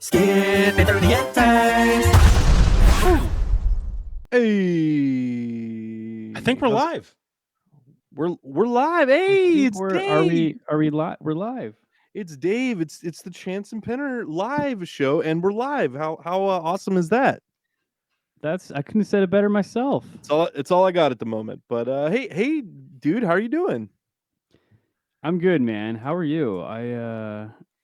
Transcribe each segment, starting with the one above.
Skipping through the enters. Hey, I think we're live. We're live. Hey, it's Dave. We're live. It's Dave. It's the Chance and Penner live show, and we're live. How awesome is that? I couldn't have said it better myself. It's all I got at the moment. But hey, dude, how are you doing? I'm good, man. How are you?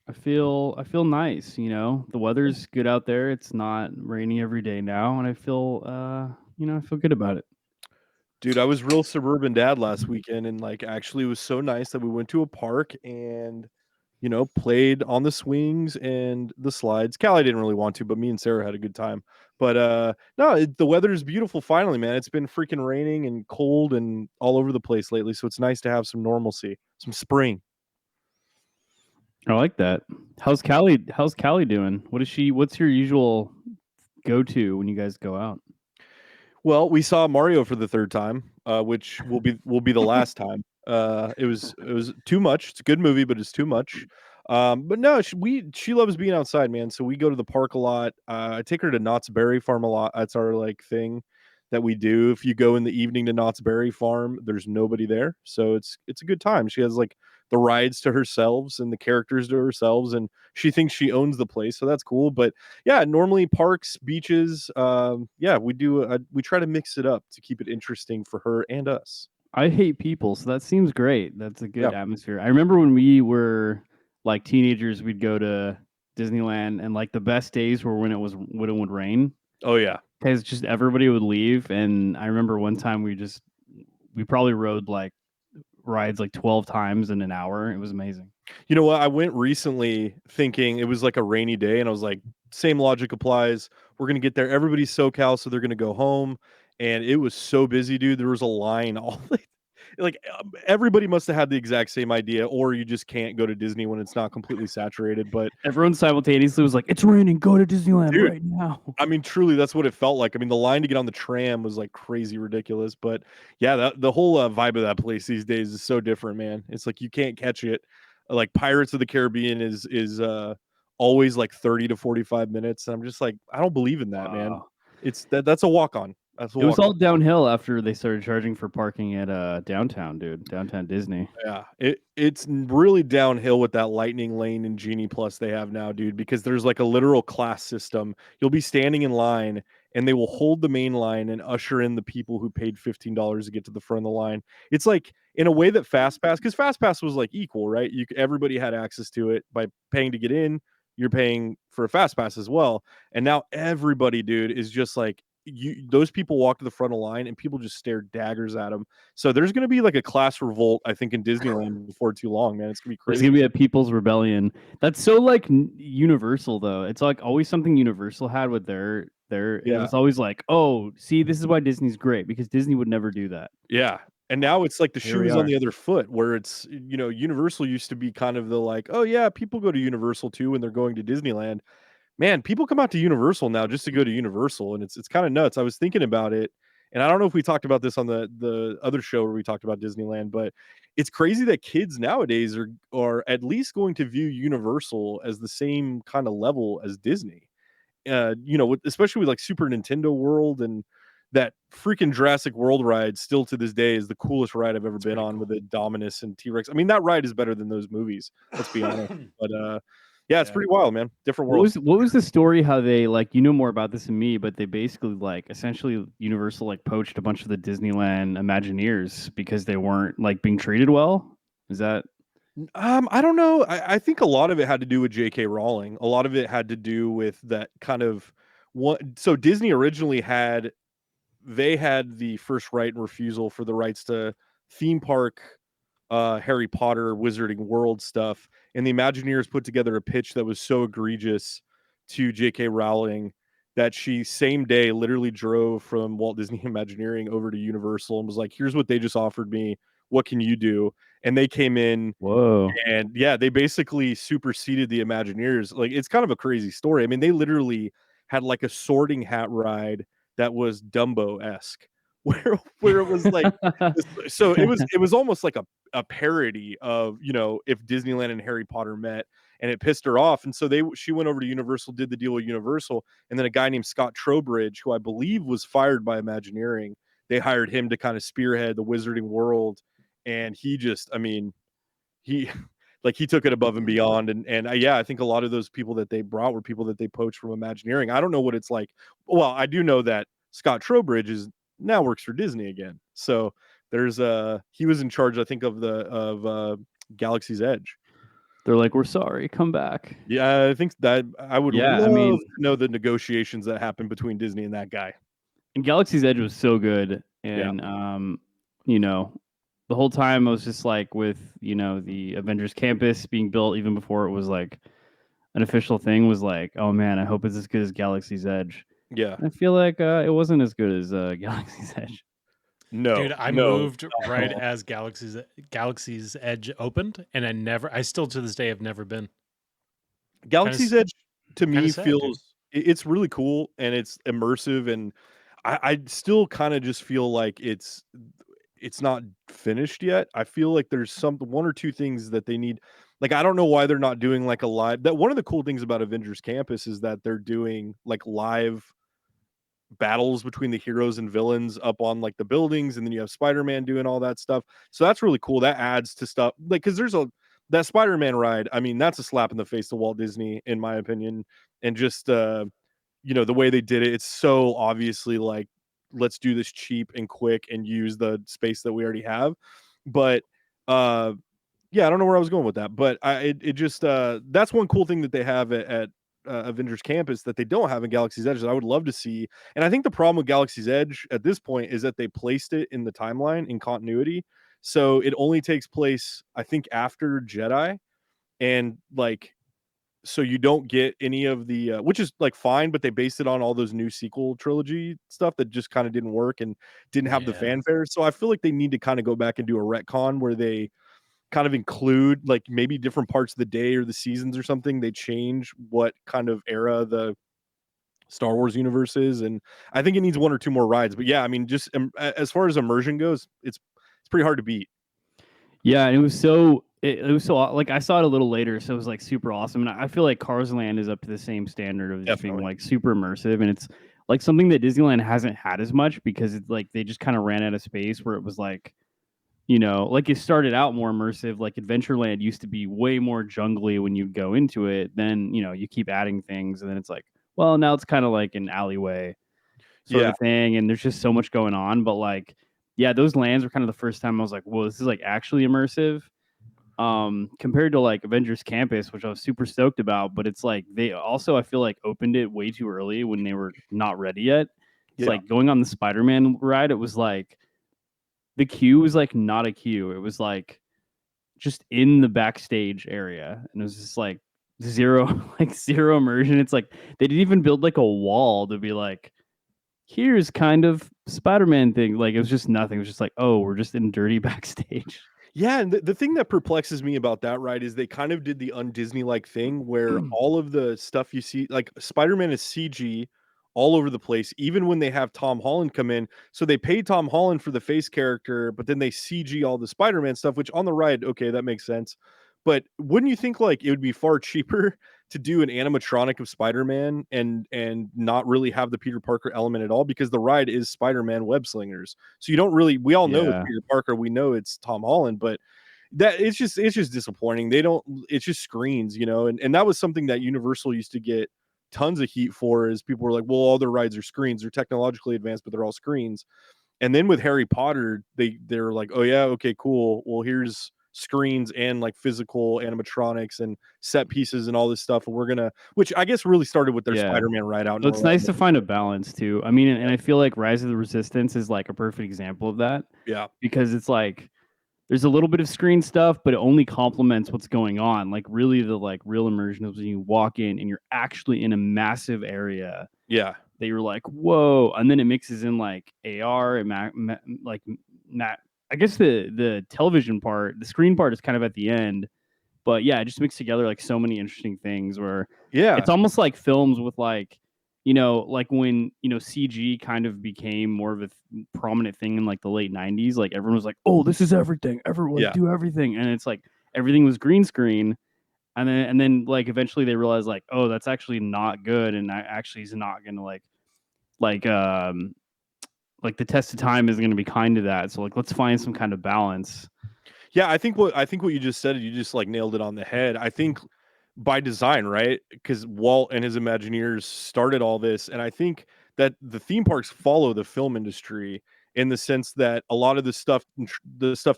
I feel nice, you know. The weather's good out there. It's not raining every day now, and I feel I feel good about it. Dude, I was real suburban dad last weekend, and actually it was so nice that we went to a park and played on the swings and the slides. Callie didn't really want to, but me and Sarah had a good time. But no, the weather is beautiful finally, man. It's been freaking raining and cold and all over the place lately, so it's nice to have some normalcy, some spring. I like that. How's Callie doing? What's your usual go-to when you guys go out? Well, we saw Mario for the third time, which will be the last time. It was too much. It's a good movie, but it's too much. But no, she loves being outside, man. So we go to the park a lot. I take her to Knott's Berry Farm a lot. That's our thing that we do. If you go in the evening to Knott's Berry Farm, there's nobody there, so it's a good time. She has the rides to herself and the characters to herself, and she thinks she owns the place, so that's cool. But yeah, normally parks, beaches, yeah, we try to mix it up to keep it interesting for her and us. I hate people, so that seems great. That's a good atmosphere. I remember when we were teenagers, we'd go to Disneyland, and the best days were when it would rain. Oh yeah, because just everybody would leave. And I remember one time we probably rode rides 12 times in an hour. It was amazing. You know what? I went recently thinking it was a rainy day, and I was like, same logic applies. We're gonna get there. Everybody's SoCal, so they're gonna go home. And it was so busy, dude. There was a line all everybody must have had the exact same idea, or you just can't go to Disney when it's not completely saturated. But everyone simultaneously was like, "It's raining. Go to Disneyland dude, right now." I mean, truly, that's what it felt like. I mean, the line to get on the tram was crazy ridiculous. But yeah, the whole vibe of that place these days is so different, man. It's you can't catch it. Pirates of the Caribbean is always 30 to 45 minutes. And I'm just I don't believe in that, man. It's that's a walk on. It was all downhill after they started charging for parking at downtown, dude. Downtown Disney. Yeah, it's really downhill with that Lightning Lane and Genie Plus they have now, dude, because there's a literal class system. You'll be standing in line and they will hold the main line and usher in the people who paid $15 to get to the front of the line. It's in a way that FastPass, because FastPass was equal, right? Everybody had access to it by paying to get in. You're paying for a FastPass as well. And now everybody, dude, is just those people walk to the front of the line and people just stare daggers at them. So there's going to be a class revolt, I think, in Disneyland before too long, man. It's going to be crazy. It's going to be a people's rebellion. That's so Universal, though. It's always something Universal had with their yeah. It was always oh, see, this is why Disney's great, because Disney would never do that. Yeah. And now it's the shoes on the other foot, where it's, Universal used to be kind of the oh yeah, people go to Universal too when they're going to Disneyland. Man, people come out to Universal now just to go to Universal, and it's kind of nuts. I was thinking about it, and I don't know if we talked about this on the other show where we talked about Disneyland, but it's crazy that kids nowadays are at least going to view Universal as the same kind of level as Disney. Especially with Super Nintendo World, and that freaking Jurassic World ride still to this day is the coolest ride I've ever been on, with the Dominus and T-Rex. I mean, that ride is better than those movies, let's be honest. But yeah, it's pretty wild, man. Different world. What was the story? How they you know more about this than me, but they basically essentially Universal poached a bunch of the Disneyland Imagineers because they weren't being treated well. Is that? I don't know. I think a lot of it had to do with J.K. Rowling. A lot of it had to do with that kind of what. So Disney originally had the first right and refusal for the rights to theme park, Harry Potter, Wizarding World stuff, and the Imagineers put together a pitch that was so egregious to J.K. Rowling that she same day literally drove from Walt Disney Imagineering over to Universal and was like, "Here's what they just offered me. What can you do?" And they came in. Whoa. And yeah, they basically superseded the Imagineers. It's kind of a crazy story. I mean, they literally had a sorting hat ride that was Dumbo-esque, where it was so it was almost like a parody of, if Disneyland and Harry Potter met. and it pissed her off. And so she went over to Universal, did the deal with Universal, and then a guy named Scott Trowbridge, who I believe was fired by Imagineering, they hired him to kind of spearhead the wizarding world. And he just, I mean, he like he took it above and beyond. And yeah, I think a lot of those people that they brought were people that they poached from Imagineering. I don't know what it's like. Well, I do know that Scott Trowbridge now works for Disney again. So there's he was in charge, I think, of Galaxy's Edge. They're like, we're sorry, come back. Yeah, I think that I would love to know the negotiations that happened between Disney and that guy. And Galaxy's Edge was so good. And you know, the whole time I was just like with, you know, the Avengers campus being built even before it was like an official thing, was like, oh man, I hope it's as good as Galaxy's Edge. Yeah. I feel like it wasn't as good as Galaxy's Edge. No, dude, I moved right as Galaxy's Edge opened, and I still to this day have never been. Galaxy's Edge to me feels it's really cool and it's immersive, and I still kind of just feel like it's not finished yet. I feel like there's one or two things that they need. Like, I don't know why they're not doing like a live. That one of the cool things about Avengers Campus is that they're doing like live battles between the heroes and villains up on like the buildings, and then you have Spider-Man doing all that stuff. So that's really cool. That adds to stuff, like, because that Spider-Man ride, I mean, that's a slap in the face to Walt Disney, in my opinion. And just you know, the way they did it, it's so obviously like, let's do this cheap and quick and use the space that we already have. But yeah, I don't know where I was going with that, but it just that's one cool thing that they have at Avengers Campus that they don't have in Galaxy's Edge that I would love to see. And I think the problem with Galaxy's Edge at this point is that they placed it in the timeline in continuity, so it only takes place, I think, after Jedi, and like, so you don't get any of the which is like fine, but they based it on all those new sequel trilogy stuff that just kind of didn't work and didn't have the fanfare. So I feel like they need to kind of go back and do a retcon where they kind of include like maybe different parts of the day or the seasons or something. They change what kind of era the Star Wars universe is, and I think it needs one or two more rides. But yeah, I mean, just as far as immersion goes, it's pretty hard to beat. Yeah, and it was so like, I saw it a little later, so it was like super awesome. And I feel like Cars Land is up to the same standard of just being like super immersive, and it's like something that Disneyland hasn't had as much, because it's like they just kind of ran out of space, where it was like, you know, like it started out more immersive. Like Adventureland used to be way more jungly when you go into it. Then, you know, you keep adding things, and then it's like, well, now it's kind of like an alleyway sort of thing, and there's just so much going on. But like, yeah, those lands were kind of the first time I was like, whoa, this is like actually immersive. Compared to like Avengers Campus, which I was super stoked about, but it's like they also, I feel like, opened it way too early when they were not ready yet. It's like going on the Spider-Man ride, it was like the queue was like not a queue. It was like just in the backstage area, and it was just like zero immersion. It's like they didn't even build like a wall to be like, here's kind of Spider-Man thing. Like, it was just nothing. It was just like, oh, we're just in dirty backstage. Yeah, and the thing that perplexes me about that ride is they kind of did the un-Disney-like thing where all of the stuff you see, like Spider-Man is CG all over the place, even when they have Tom Holland come in. So they paid Tom Holland for the face character, but then they CG all the Spider-Man stuff, which on the ride, okay, that makes sense. But wouldn't you think like it would be far cheaper to do an animatronic of Spider-Man and not really have the Peter Parker element at all, because the ride is Spider-Man web slingers. So you don't really, we all know it's Peter Parker, we know it's Tom Holland, but that it's just disappointing. It's just screens, you know, and that was something that Universal used to get tons of heat for, is people were like, well, all their rides are screens, they're technologically advanced, but they're all screens. And then with Harry Potter, they're like, oh yeah, okay, cool. Well, here's screens and like physical animatronics and set pieces and all this stuff, and we're gonna, which I guess really started with their Spider-Man ride out. It's nice to find a balance too. I mean, and I feel like Rise of the Resistance is like a perfect example of that. Yeah, because it's like there's a little bit of screen stuff, but it only complements what's going on. Like, really, the like real immersion is when you walk in and you're actually in a massive area. Yeah, that you're like, whoa, and then it mixes in like AR and I guess the television part, the screen part is kind of at the end, but yeah, it just mixed together like so many interesting things where it's almost like films with like, you know, like when, you know, CG kind of became more of a prominent thing in like the late 90s, like everyone was like, oh, this is everything, everyone do everything. And it's like everything was green screen. and then like eventually they realize like, oh, that's actually not good, and actually is not gonna like like the test of time isn't gonna be kind to that. So like let's find some kind of balance. Yeah, I think what you just said, you just like nailed it on the head. I think by design, right? Because Walt and his Imagineers started all this, and I think that the theme parks follow the film industry in the sense that a lot of the stuff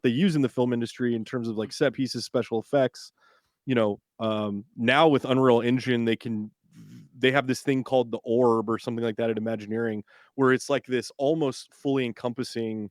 they use in the film industry in terms of like set pieces, special effects, now with Unreal Engine, they have this thing called the orb or something like that at Imagineering, where it's like this almost fully encompassing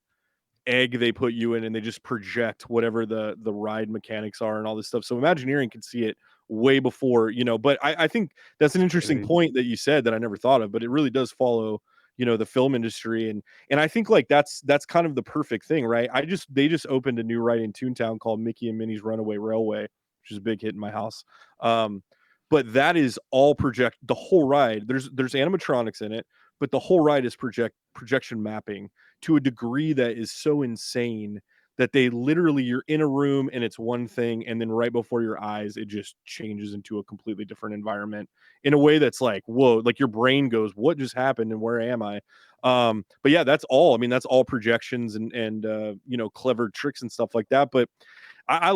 egg they put you in, and they just project whatever the ride mechanics are and all this stuff. So Imagineering can see it way before, but I think that's an interesting Crazy. point that you said that I never thought of, but it really does follow, the film industry. And I think like that's kind of the perfect thing, right? They just opened a new ride in Toontown called Mickey and Minnie's Runaway Railway, which is a big hit in my house. But that is all the whole ride. There's animatronics in it, but the whole ride is projection mapping to a degree that is so insane that you're in a room and it's one thing, and then right before your eyes it just changes into a completely different environment in a way that's like, whoa, like your brain goes, what just happened and where am I? But yeah, that's all projections and clever tricks and stuff like that. But I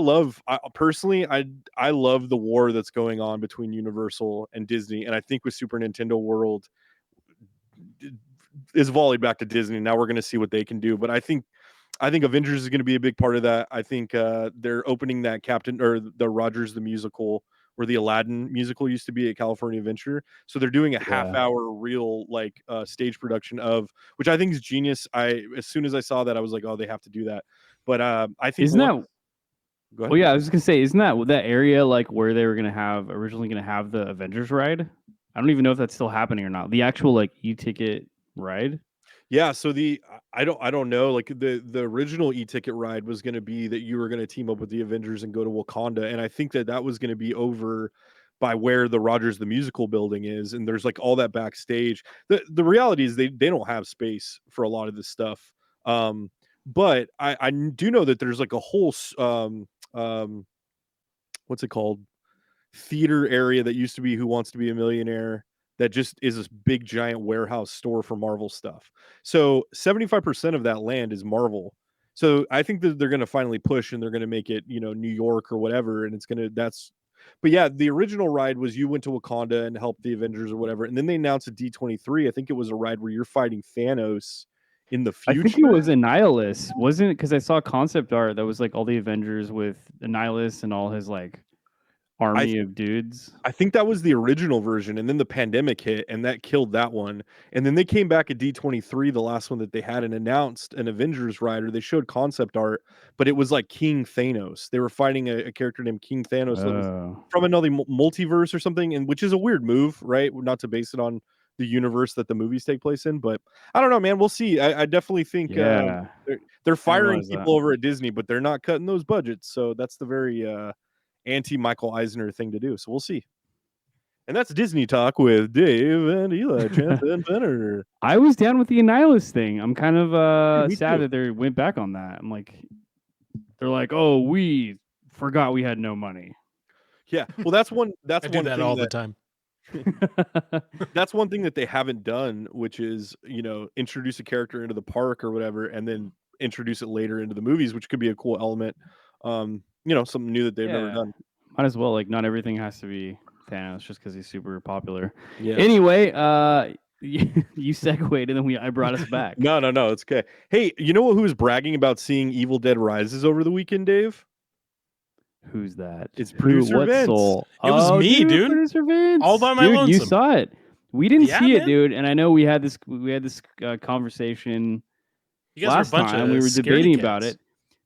personally, I love the war that's going on between Universal and Disney, and I think with Super Nintendo World is volleyed back to Disney. Now we're going to see what they can do, but I think Avengers is going to be a big part of that. I think they're opening that the Rogers the Musical, where the Aladdin musical used to be at California Adventure. So they're doing a half-hour real stage production of, which I think is genius. As soon as I saw that, I was like, oh, they have to do that. But I think Isn't that Go ahead. Well, yeah, I was just gonna say, isn't that area like where they were originally gonna have the Avengers ride? I don't even know if that's still happening or not. The actual like e-ticket ride. Yeah, so I don't know, like the original e-ticket ride was going to be that you were going to team up with the Avengers and go to Wakanda, and I think that was going to be over by where the Rogers the Musical building is, and there's like all that backstage. The reality is they don't have space for a lot of this stuff. But I do know that there's like a whole what's it called, theater area that used to be Who Wants to Be a Millionaire, that just is this big giant warehouse store for Marvel stuff. So 75% of that land is Marvel. So I think that they're going to finally push and they're going to make it, New York or whatever. And but yeah, the original ride was you went to Wakanda and helped the Avengers or whatever. And then they announced a D23. I think it was a ride where you're fighting Thanos in the future. I think it was Annihilus, wasn't it? Because I saw concept art that was like all the Avengers with Annihilus and all his like army of dudes. I think that was the original version, and then the pandemic hit and that killed that one. And then they came back at D23, the last one that they had, and announced an Avengers rider. They showed concept art, but it was like King Thanos. They were fighting a character named King Thanos that was from another multiverse or something, and which is a weird move, right? Not to base it on the universe that the movies take place in, but I don't know, man. We'll see. I definitely think they're firing people over at Disney, but they're not cutting those budgets. So that's the very anti-Michael Eisner thing to do. So we'll see. And that's Disney Talk with Dave and Eli, Champ and Penner. I was down with the Annihilus thing. I'm kind of sad too. that they went back on that. I'm like, they're like, oh, we forgot we had no money. Yeah, well, that's one. That's I one do that thing all the time. That's one thing that they haven't done, which is introduce a character into the park or whatever, and then introduce it later into the movies, which could be a cool element. Something new that they've never done. Might as well. Like, not everything has to be Thanos just because he's super popular. Yeah. Anyway, you segued and then I brought us back. No, it's okay. Hey, you know who was bragging about seeing Evil Dead Rises over the weekend, Dave? Who's that? It's producer Vince. Soul? It was me, dude. Producer Vince. All by my lonesome. You saw it. We didn't see it, man. dude. And I know we had this conversation you guys last are a bunch time. Of we were debating cats. about it.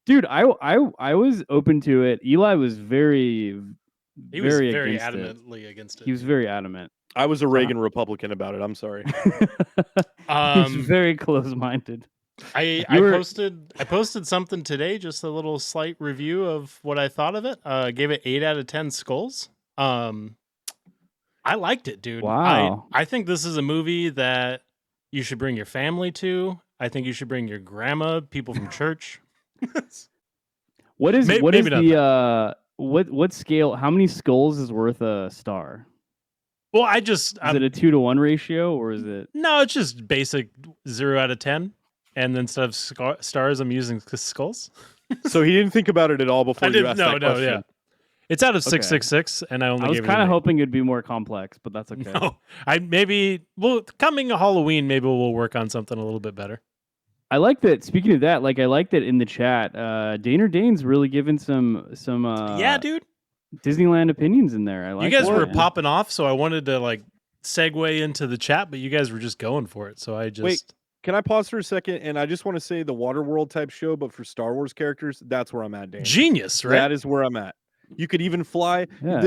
Dude, I was open to it. Eli was very adamantly against it. He was very adamant. I was a Reagan Republican about it. I'm sorry. He's very close-minded. I posted something today, just a little slight review of what I thought of it. Gave it 8 out of 10 skulls. I liked it, dude. Wow. I think this is a movie that you should bring your family to. I think you should bring your grandma, people from church. What is the what scale? How many skulls is worth a star? Well, Is it a 2-to-1 ratio or is it? No, it's just basic 0 out of 10. And then instead of stars, I'm using skulls. So he didn't think about it at all before you asked that No, question. yeah. It's out of Okay. 666, and I only I was gave it kind an of 8. hoping it'd be more complex, but that's okay. No, coming Halloween, maybe we'll work on something a little bit better. I like that. Speaking of that, like I like that in the chat, Daner Dane's really giving some Yeah, dude. Disneyland opinions in there. I like You guys that, were man. popping off, so I wanted to like segue into the chat, but you guys were just going for it. So I just Wait. Can I pause for a second? And I just want to say the Waterworld type show, but for Star Wars characters, that's where I'm at, Dan. Genius, right? That is where I'm at. You could even fly. Yeah. At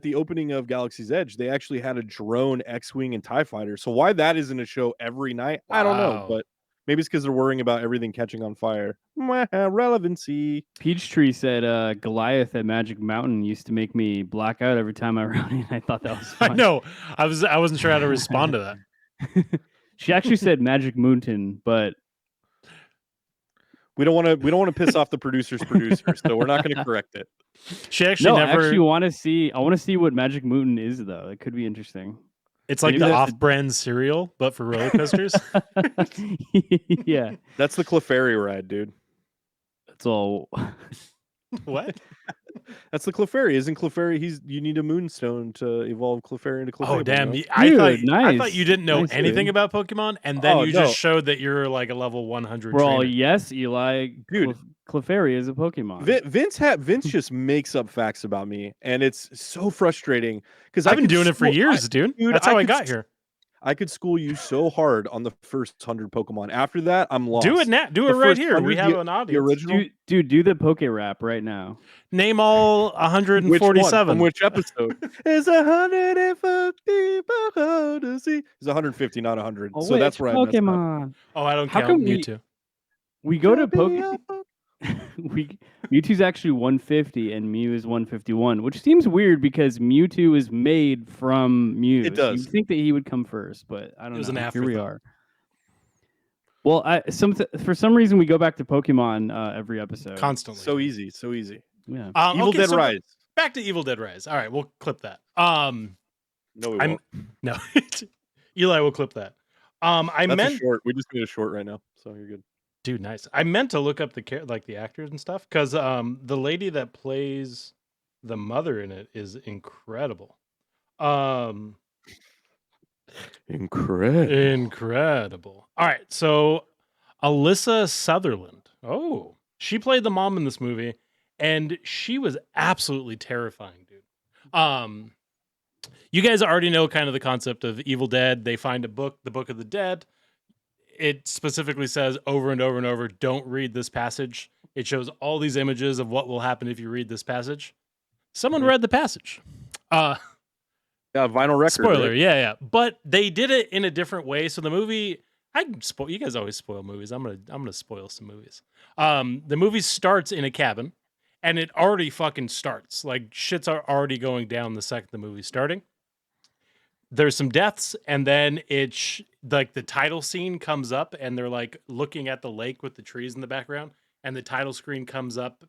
the opening of Galaxy's Edge, they actually had a drone, X-wing, and TIE fighter. So why that isn't a show every night, I don't know. Wow. But maybe it's because they're worrying about everything catching on fire. Relevancy. Peachtree said Goliath at Magic Mountain used to make me black out every time I ran in. I thought that was I fun. know. I wasn't sure how to respond to that. She actually said Magic Mountain, but We don't want to piss off the producer's producer, so we're not going to correct it. She actually no, never. I actually want to see. I want to see what Magic Mountain is, though. It could be interesting. It's like maybe the that's off-brand cereal, but for roller coasters. Yeah, That's the Clefairy ride, dude. that's all. What? That's the Clefairy. Isn't Clefairy? You need a moonstone to evolve Clefairy into Clefairy. Oh damn! no? I Dude, thought nice. you didn't know Nice, anything dude. about Pokemon, and then Oh, you no. just showed that you're like a level 100. We're all trainer. yes, Eli. Dude. Clefairy is a Pokemon. Vince just makes up facts about me, and it's so frustrating because I've been doing it for years, dude. That's how I got here. I could school you so hard on the first 100 Pokemon. After that, I'm lost. Do it now. Do it The right first here. We 100, have an the audience. original. Dude, do the Poke Rap right now. Name all Which one? 147. From which episode? It's 150 Odyssey. It's 150, not 100. Oh, so that's which where I messed up. Pokemon. Oh, I don't How count come we- Mewtwo. We go to Poke. Mewtwo's actually 150 and Mew is 151, which seems weird because Mewtwo is made from Mew. It does. You'd think that he would come first, but I don't It was know. an Here we afterthought. are. Well, for some reason we go back to Pokemon every episode. Constantly. So easy. So easy. Yeah. Evil Okay, Dead so Rise. back to Evil Dead Rise. All right, we'll clip that. No, we won't. No. Eli will clip that. That's a short. We just need a short right now. So you're good. Dude, nice. I meant to look up the actors and stuff because the lady that plays the mother in it is incredible. Incredible. All right, so Alyssa Sutherland. Oh, she played the mom in this movie, and she was absolutely terrifying, dude. You guys already know kind of the concept of Evil Dead. They find a book, the Book of the Dead. It specifically says over and over and over, don't read this passage. It shows all these images of what will happen if you read this passage. Someone read the passage. Yeah, vinyl record. Spoiler, right? yeah. But they did it in a different way. So the movie, you guys always spoil movies. I'm gonna spoil some movies. The movie starts in a cabin, and it already fucking starts. Like shits are already going down the second the movie's starting. There's some deaths, and then it's like the title scene comes up, and they're like looking at the lake with the trees in the background, and the title screen comes up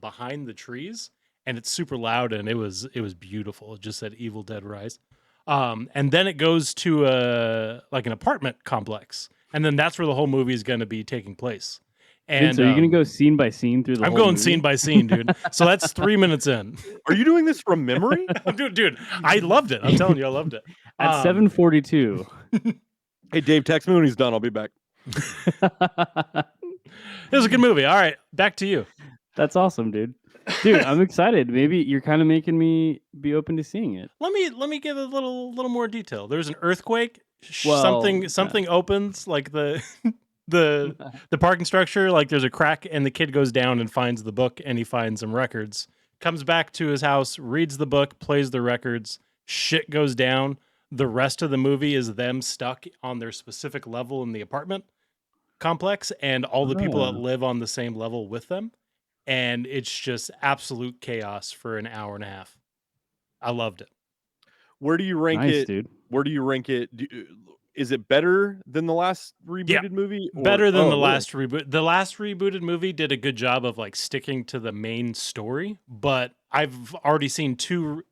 behind the trees, and it's super loud, and it was beautiful. It just said Evil Dead Rise, and then it goes to like an apartment complex, and then that's where the whole movie is going to be taking place. And so you're gonna go scene by scene through the I'm whole going movie? scene by scene, dude. So that's 3 minutes in. Are you doing this from memory? dude, I loved it. I'm telling you, I loved it. At 7:42. Hey, Dave, text me when he's done. I'll be back. It was a good movie. All right, back to you. That's awesome, dude. Dude, I'm excited. Maybe you're kind of making me be open to seeing it. Let me give a little more detail. There's an earthquake. Well, something opens like the the parking structure. Like there's a crack, and the kid goes down and finds the book, and he finds some records. Comes back to his house, reads the book, plays the records. Shit goes down. The rest of the movie is them stuck on their specific level in the apartment complex, and all the people that live on the same level with them. And it's just absolute chaos for an hour and a half. I loved it. Where do you rank Nice, it? dude. Where do you rank it? is it better than the last rebooted movie? Better than the really? last reboot. The last rebooted movie did a good job of like sticking to the main story, but I've already seen 2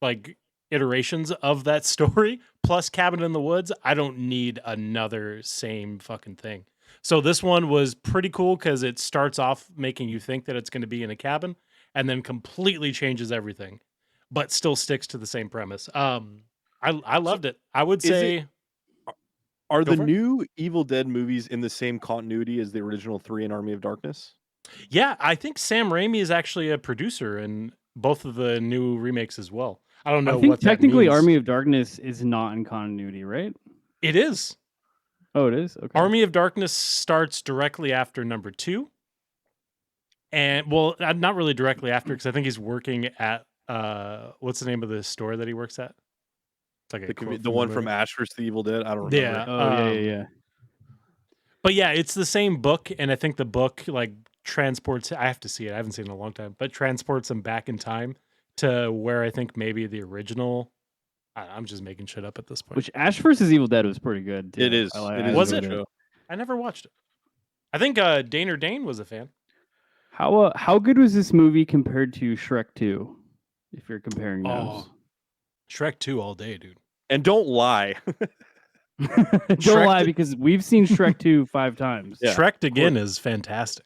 like iterations of that story plus Cabin in the Woods. I don't need another same fucking thing. So this one was pretty cool because it starts off making you think that it's going to be in a cabin and then completely changes everything, but still sticks to the same premise. I loved it. I would say. Are Go the for it. new Evil Dead movies in the same continuity as the original 3 in Army of Darkness? Yeah, I think Sam Raimi is actually a producer in both of the new remakes as well. I don't know I think what that technically means. Army of Darkness is not in continuity, right? It is. Oh, it is? Okay. Army of Darkness starts directly after number 2. And well, not really directly after because I think he's working at what's the name of the store that he works at? It's like The one from Ash vs. the Evil Dead? I don't remember. Yeah. Oh, yeah. But yeah, it's the same book, and I think the book like transports. I have to see it. I haven't seen it in a long time, but transports him back in time to where I think maybe the original. I'm just making shit up at this point. Which Ash vs. Evil Dead was pretty good, too. It is. I It is. Was a it? good show. I never watched it. I think Dane was a fan. How good was this movie compared to Shrek 2? If you're comparing those. Shrek 2 all day, dude. And don't lie. Don't lie, because we've seen Shrek 2 5 times. Yeah, Shrek again is fantastic.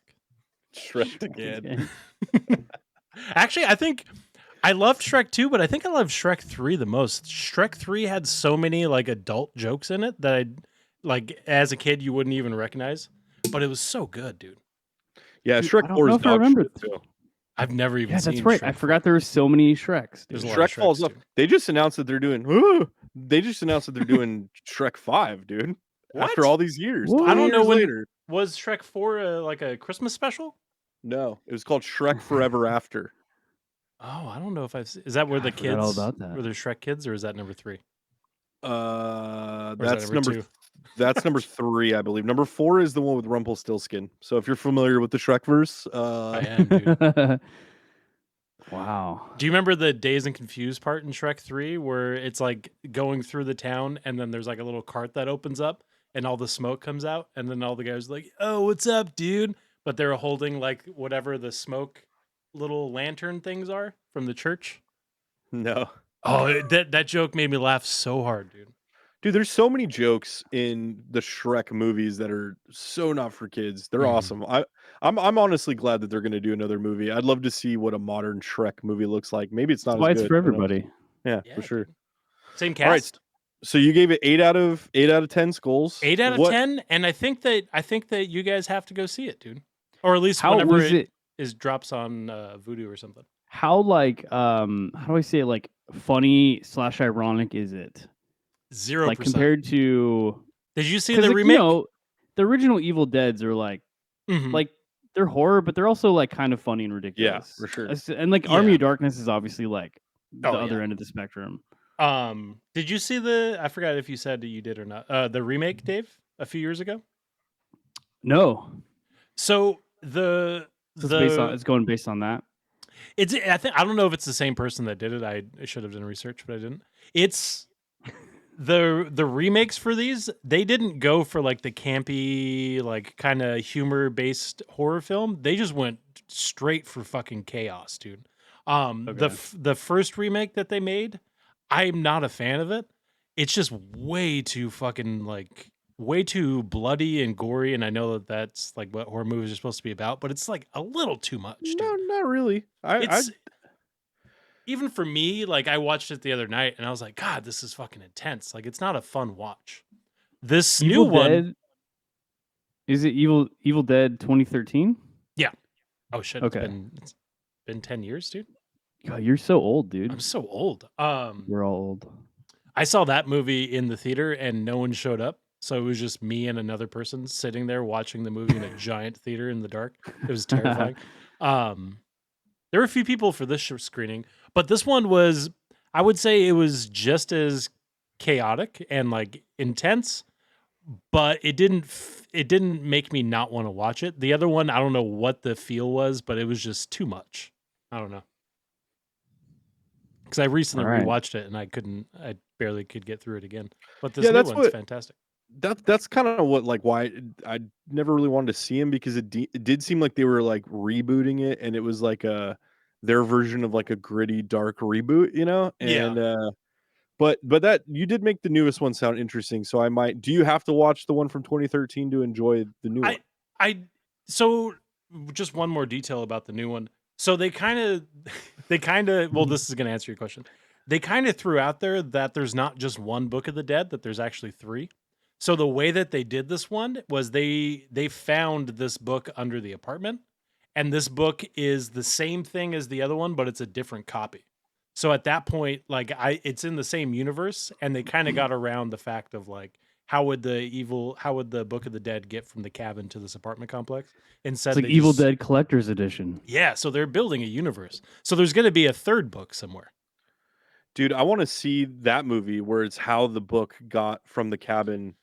Shrek again. Actually, I think I loved Shrek 2, but I think I loved Shrek 3 the most. Shrek 3 had so many like adult jokes in it that I like as a kid you wouldn't even recognize, but it was so good, dude. Yeah, Dude, Shrek I don't 4 know is if I dog remember shit, too. I've never even Yeah, seen that's right. Shrek I 4. forgot there were so many Shreks. There's a Dude. lot of Shrek falls Shreks, off. dude. They just announced that they're doing. They just announced that they're doing Shrek 5, dude. What? After all these years, What? 20 I don't know years when later. was Shrek 4 like a Christmas special? No, it was called Shrek Forever After. Oh, I don't know if I've. Is that where the I forgot all kids? about that. Were there Shrek kids, or is that number 3? Or is that That's number number 2? that's number 3, I believe. Number 4 is the one with Rumpelstiltskin. So if you're familiar with the Shrek verse, I am, dude. Wow. Do you remember the Dazed and Confused part in Shrek 3 where it's like going through the town and then there's like a little cart that opens up and all the smoke comes out and then all the guys are like, "Oh, what's up, dude?" But they're holding like whatever the smoke little lantern things are from the church. no. Oh, that joke made me laugh so hard, dude. Dude, there's so many jokes in the Shrek movies that are so not for kids. They're Mhm. awesome. I'm honestly glad that they're going to do another movie. I'd love to see what a modern Shrek movie looks like. Maybe it's not That's why as it's good. for Who knows? everybody. Yeah, Yeah, for sure. dude. Same All right. cast. So you gave it 8 out of 10 skulls. 8 out of What- 10, and I think that you guys have to go see it, dude. Or at least How whenever was it it? drops on Vudu or something. How how do I say it? Like funny / ironic is it? 0%. Like compared to Did you see 'cause, the like, remake? you know, the original Evil Deads are like Mhm. like they're horror, but they're also like kind of funny and Yeah, ridiculous. for sure. And like Army Yeah. of Darkness is obviously like the Oh, other yeah. end of the spectrum. Did you see I forgot if you said that you did or not. The remake, Dave, a few years ago? No, So so it's going based on that. I don't know if it's the same person that did it. I should have done research, but I didn't. It's the remakes for these, they didn't go for like the campy, like kind of humor based horror film. They just went straight for fucking chaos, dude. Okay. The first remake that they made, I'm not a fan of it. It's just way too fucking like way too bloody and gory, and I know that that's like what horror movies are supposed to be about, but it's like a little too much, dude. No, not really. It's even for me, like I watched it the other night and I was like, God, this is fucking intense. Like it's not a fun watch. This new one, Dead, is it Evil Dead 2013? oh shit, Okay. it's been 10 years, dude. God, you're so old, dude. I'm so old. We're all old. I saw that movie in the theater and no one showed up. So it was just me and another person sitting there watching the movie in a giant theater in the dark. It was terrifying. There were a few people for this screening, but this one was, I would say it was just as chaotic and like intense, but it didn't make me not want to watch it. The other one, I don't know what the feel was, but it was just too much. I don't know. Because I recently All right. rewatched it and I barely could get through it again. But this Yeah, new that's one's what fantastic. that's kind of what like why I never really wanted to see him because it did seem like they were like rebooting it and it was like their version of like a gritty dark reboot, you know? Yeah. And but that you did make the newest one sound interesting, so I might. Do you have to watch the one from 2013 to enjoy the new one? So just one more detail about the new one. So they kind of well, this is going to answer your question. They kind of threw out there that there's not just one Book of the Dead, that there's actually 3. So the way that they did this one was they found this book under the apartment, and this book is the same thing as the other one, but it's a different copy. So at that point, like it's in the same universe, and they kind of got around the fact of like how would the Book of the Dead get from the cabin to this apartment complex? Instead, It's like Evil Dead Collector's Edition. Yeah, so they're building a universe. So there's going to be a 3rd book somewhere. Dude, I want to see that movie where it's how the book got from the cabin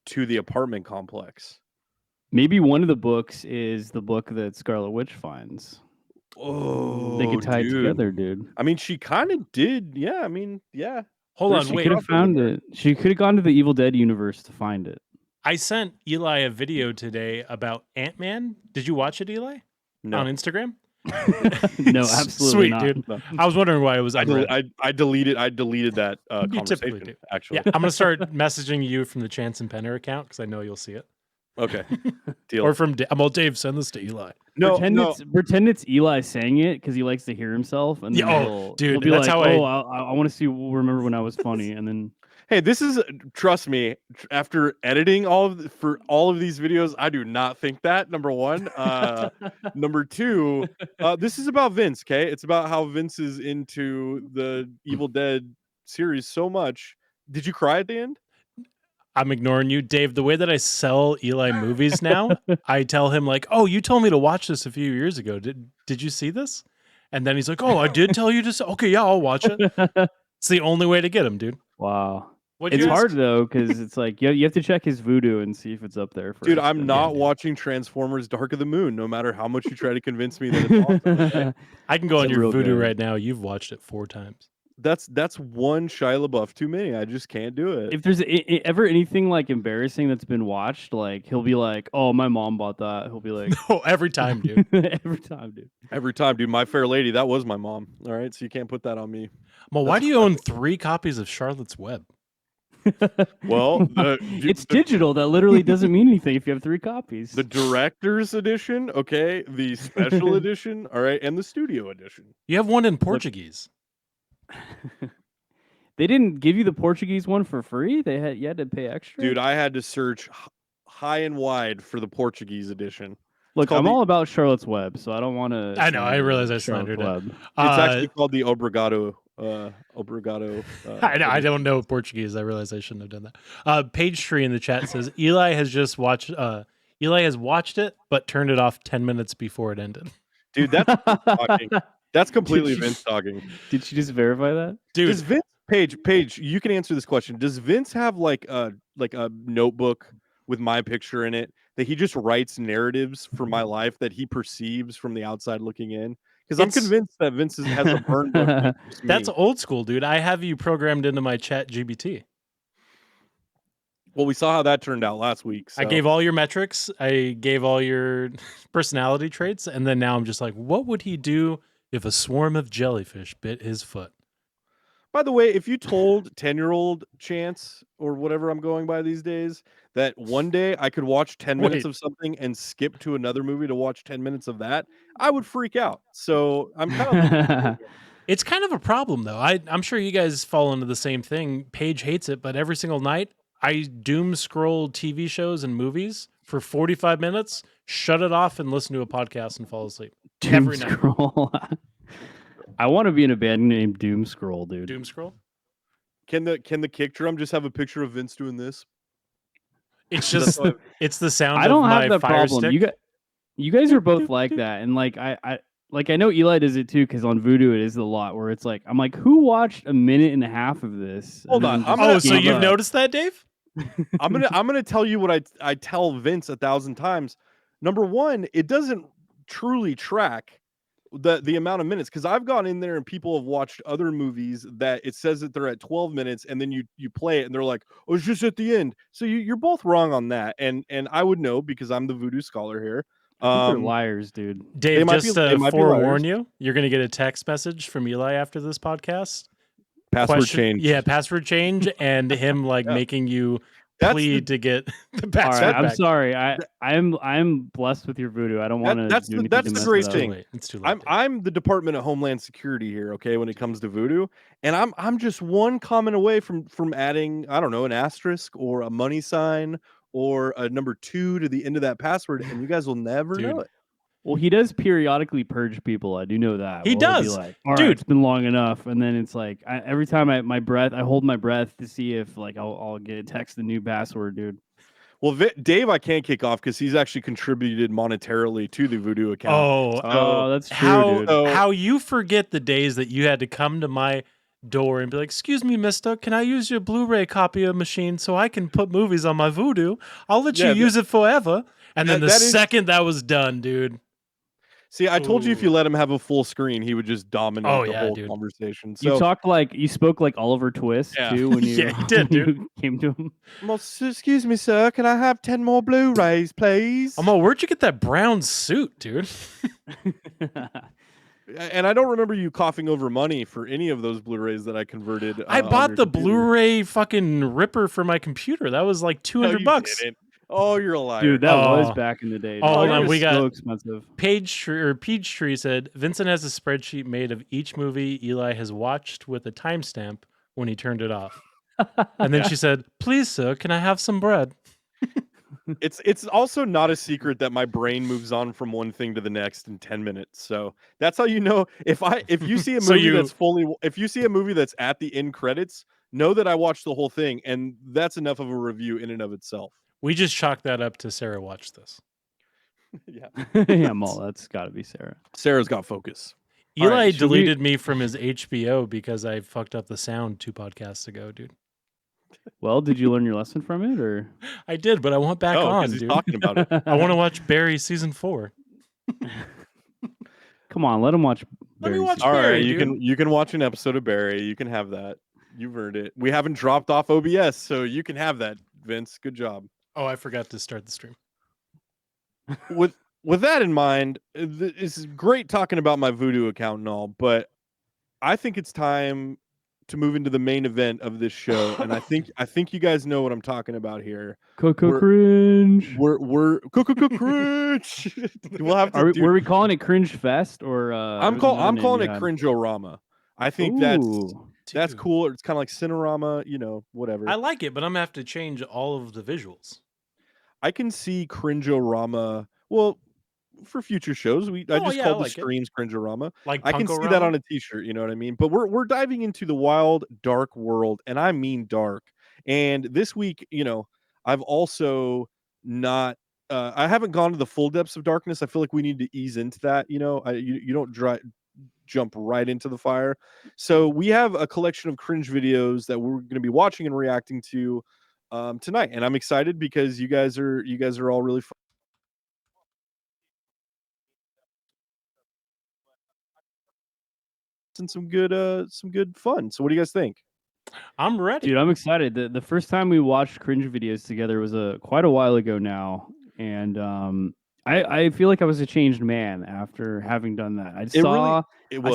to the apartment complex. Maybe one of the books is the book that Scarlet Witch finds. Oh, they could tie it together, dude. I mean, she kind of did. Yeah, I mean, yeah. Hold on, She wait. could have found it. She could have gone to the Evil Dead universe to find it. I sent Eli a video today about Ant-Man. Did you watch it, Eli? No. On Instagram? No, absolutely Sweet, not. dude. No. I was wondering why it was. I deleted that You typically conversation. do. Actually, Yeah, I'm gonna start messaging you from the Chance and Penner account because I know you'll see it. Okay, deal. Or from Dave, send this to Eli. No, pretend it's Eli saying it because he likes to hear himself, and then dude, he'll be that's like, how I want to see. Remember when I was funny, and then. Hey, this is trust me. After editing for all of these videos, I do not think that. Number one, number two, this is about Vince. Okay, it's about how Vince is into the Evil Dead series so much. Did you cry at the end? I'm ignoring you, Dave. The way that I sell Eli movies now, I tell him like, "Oh, you told me to watch this a few years ago. Did you see this?" And then he's like, "Oh, I did tell you to." Okay, yeah, I'll watch it. It's the only way to get him, dude. Wow. It's hard though because it's like you have to check his voodoo and see if it's up there. Dude, I'm not watching Transformers: Dark of the Moon, no matter how much you try to convince me that it's awesome. Okay? I can go on your voodoo good. right now. You've watched it 4 times. That's one Shia LaBeouf too many. I just can't do it. If there's ever anything like embarrassing that's been watched, like he'll be like, "Oh, my mom bought that." He'll be like, "No, every time, dude. Every time, dude. Every time, dude. My Fair Lady, that was my mom. All right, so you can't put that on me. Well, why do you own 3 copies of Charlotte's Web? Well, it's digital. That literally doesn't mean anything if you have 3 copies. The director's edition, okay, the special edition, all right, and the studio edition. You have one in Portuguese. They didn't give you the Portuguese one for free. You had to pay extra. Dude, I had to search high and wide for the Portuguese edition. Look, I'm all about Charlotte's Web, so I don't want to. I know. I realize I slandered it. It's actually called the Obrigado. I know. I don't know Portuguese. I realize I shouldn't have done that. Page Tree in the chat says Eli has just watched. Eli has watched it, but turned it off 10 minutes before it ended. Dude, that's talking. That's completely Vince talking. Did she just verify that? Dude, does Vince Paige, you can answer this question. Does Vince have like a notebook with my picture in it that he just writes narratives for my life that he perceives from the outside looking in? Because I'm convinced that Vince has a burn book. That's old school, dude. I have you programmed into my chat GBT. Well, we saw how that turned out last week. So. I gave all your metrics. I gave all your personality traits. And then now I'm just like, what would he do if a swarm of jellyfish bit his foot? By the way, if you told 10-year-old Chance or whatever I'm going by these days that one day I could watch 10 minutes of something and skip to another movie to watch 10 minutes of that, I would freak out. So I'm kind of... It's kind of a problem, though. I'm sure you guys fall into the same thing. Paige hates it, but every single night I doom scroll TV shows and movies for 45 minutes, shut it off, and listen to a podcast and fall asleep. Every night. I want to be in a band named Doom Scroll, dude. Doom Scroll? Can the kick drum just have a picture of Vince doing this? It's just it's the sound. I don't of have my that fire problem. stick. You guys are both like that, and like I know Eli does it too because on Voodoo it is a lot where it's like I'm like, who watched a minute and a half of this? Hold on. So you've noticed that, Dave? I'm gonna tell you what I tell Vince 1,000 times. Number one, it doesn't truly track the amount of minutes, because I've gone in there and people have watched other movies that it says that they're at 12 minutes, and then you play it and they're like, oh, it's just at the end. So you're both wrong on that, and I would know because I'm the voodoo scholar here. I think they're liars, dude. Dave, just to might be forewarn liars. you, you're going to get a text message from Eli after this podcast. Password change. Yeah, password change, and him like making you plead to get the password. All right, back. I'm sorry. I'm blessed with your voodoo. I don't want to. That's the great thing. It's too late. I'm the Department of Homeland Security here, okay, when it comes to voodoo, and I'm just one comment away from adding, I don't know, an asterisk or a money sign or a number 2 to the end of that password, and you guys will never know it. Well, he does periodically purge people. I do know that. He does. He'll be like, all right, it's been long enough, and then it's like every time I hold my breath to see if like I'll get a text the new password, dude. Well, Dave, I can't kick off because he's actually contributed monetarily to the voodoo account. Oh, that's true, dude. How you forget the days that you had to come to my door and be like, excuse me, mister, can I use your Blu-ray copy machine so I can put movies on my voodoo? I'll let you use it forever. And then the second that was done, dude. See, I told you if you let him have a full screen, he would just dominate the whole conversation. So you spoke like Oliver Twist too when you, he did, dude. you came to him. Well, excuse me, sir, can I have 10 more Blu-rays, please? Where'd you get that brown suit, dude? And I don't remember you coughing over money for any of those Blu-rays that I converted. I bought the Blu-ray fucking ripper for my computer. That was like $200. Didn't. Oh, you're a liar. Dude, that was back in the day. Oh, and we got so expensive. Peachtree said, Vincent has a spreadsheet made of each movie Eli has watched with a timestamp when he turned it off. And then she said, please, sir, can I have some bread? It's also not a secret that my brain moves on from one thing to the next in 10 minutes. So that's how you know if you see a movie if you see a movie that's at the end credits, know that I watched the whole thing, and that's enough of a review in and of itself. We just chalked that up to Sarah watched this. Yeah. Yeah, Mal, that's got to be Sarah. Sarah's got focus. Eli deleted me from his HBO because I fucked up the sound 2 podcasts ago, dude. Well, did you learn your lesson from it, or? I did, but I want back on, he's dude. talking about it. I want to watch Barry season 4. Come on, let him watch. Let me watch All Barry, right, dude. you can watch an episode of Barry. You can have that. You've earned it. We haven't dropped off OBS, so you can have that, Vince. Good job. Oh, I forgot to start the stream. With that in mind, it's great talking about my voodoo account and all, but I think it's time to move into the main event of this show, and I think you guys know what I'm talking about here. Cringe. We're cringe. We'll have to. Were we calling it Cringe Fest or? I'm calling it Cringe-O-Rama. I think that's cool. It's kind of like Cinerama, whatever. I like it, but I'm gonna have to change all of the visuals. I can see Cringe-O-Rama. Well, for future shows, I just called the streams Cringe-O-Rama. Like I can see that on a t-shirt, you know what I mean? But we're diving into the wild, dark world, and I mean dark. And this week, I've also not I haven't gone to the full depths of darkness. I feel like we need to ease into that, you don't jump right into the fire. So we have a collection of cringe videos that we're going to be watching and reacting to tonight, and I'm excited because you guys are all really fun. And some good fun. So what do you guys think? I'm ready, dude. I'm excited. The first time we watched cringe videos together was quite a while ago now, and I feel like I was a changed man after having done that. I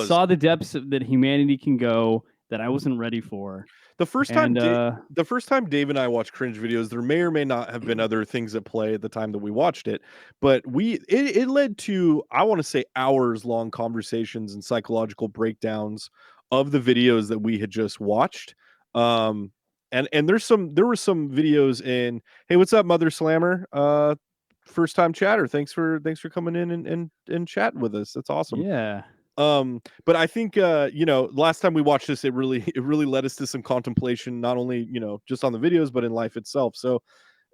saw the depths that humanity can go that I wasn't ready for. The first time Dave and I watched cringe videos, there may or may not have been other things at play at the time that we watched it, but it led to, I want to say, hours long conversations and psychological breakdowns of the videos that we had just watched. And there were some videos in, hey, what's up, Mother Slammer? First time chatter. Thanks for coming in and chatting with us. That's awesome. Yeah. But I think last time we watched this, it really led us to some contemplation, not only just on the videos, but in life itself. So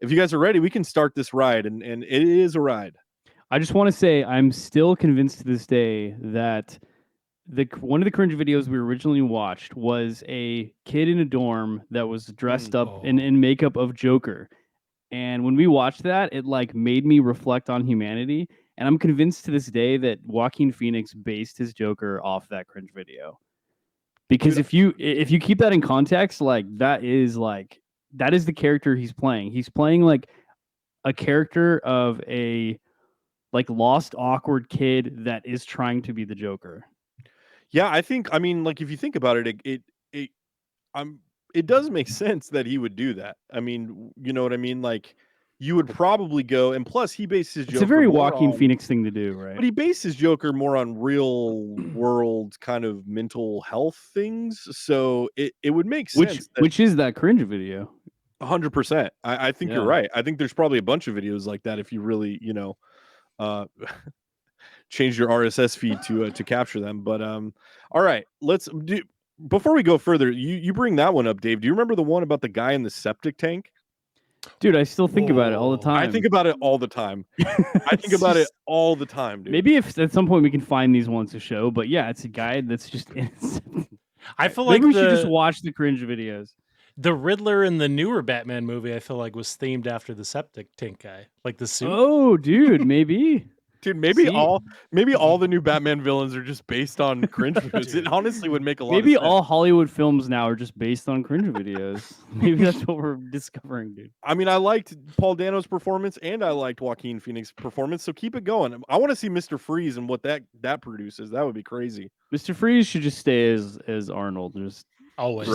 if you guys are ready, we can start this ride, and it is a ride. I just want to say I'm still convinced to this day that one of the cringe videos we originally watched was a kid in a dorm that was dressed up in makeup of Joker. And when we watched that, it like made me reflect on humanity. And I'm convinced to this day that Joaquin Phoenix based his Joker off that cringe video. Because if you keep that in context, like that is the character he's playing. He's playing like a character of a like lost, awkward kid that is trying to be the Joker. Yeah, I mean, like if you think about it, it does make sense that he would do that. I mean, you know what I mean? Like you would probably go, and plus he bases Joker. It's a very Joaquin Phoenix thing to do, right? But he bases Joker more on real world kind of mental health things, so it would make sense. Which is that cringe video? 100%. I think you're right. I think there's probably a bunch of videos like that if you really, change your RSS feed to capture them. But all right, let's do. Before we go further, you bring that one up, Dave. Do you remember the one about the guy in the septic tank? Dude, I still think about it all the time. I think about it all the time. I think about it all the time, dude. Maybe if at some point we can find these ones to show, but yeah, it's a guy that's just innocent. I feel like we should just watch the cringe videos. The Riddler in the newer Batman movie, I feel like, was themed after the septic tank guy, like the suit. Oh, dude, maybe. Dude, maybe all the new Batman villains are just based on cringe videos. It honestly would make a lot of sense. Maybe all Hollywood films now are just based on cringe videos. Maybe that's what we're discovering, dude. I mean, I liked Paul Dano's performance and I liked Joaquin Phoenix's performance, so keep it going. I want to see Mr. Freeze and what that produces. That would be crazy. Mr. Freeze should just stay as Arnold, just always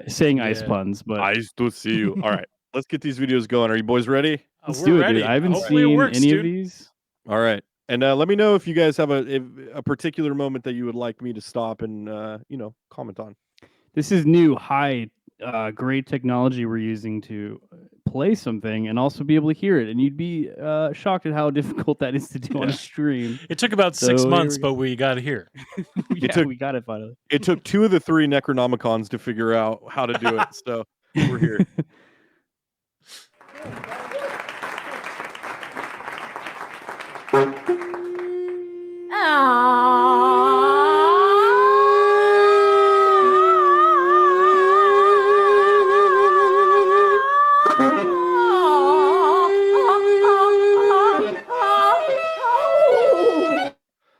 saying ice puns. But I to see you. All right, let's get these videos going. Are you boys ready? Let's do it, dude. I haven't seen any of these. All right. And let me know if you guys have a particular moment that you would like me to stop and comment on. This is new, great technology we're using to play something and also be able to hear it. And you'd be shocked at how difficult that is to do on a stream. It took about 6 months, but we got it here. We got it finally. It took 2 of the 3 Necronomicons to figure out how to do it. So we're here.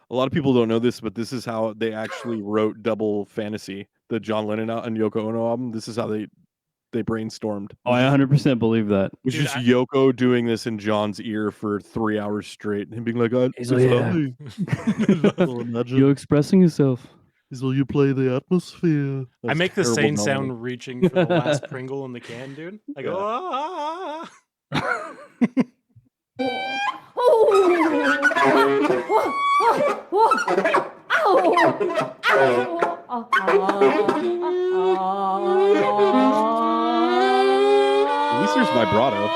A lot of people don't know this, but this is how they actually wrote Double Fantasy, the John Lennon and Yoko Ono album. This is how they brainstormed. Oh, I 100% believe that. It was just Yoko doing this in John's ear for 3 hours straight and being like, it's lovely. You're expressing yourself. Is will you play the atmosphere? I make the same sound reaching for the last Pringle in the can, dude. I go, At least there's vibrato.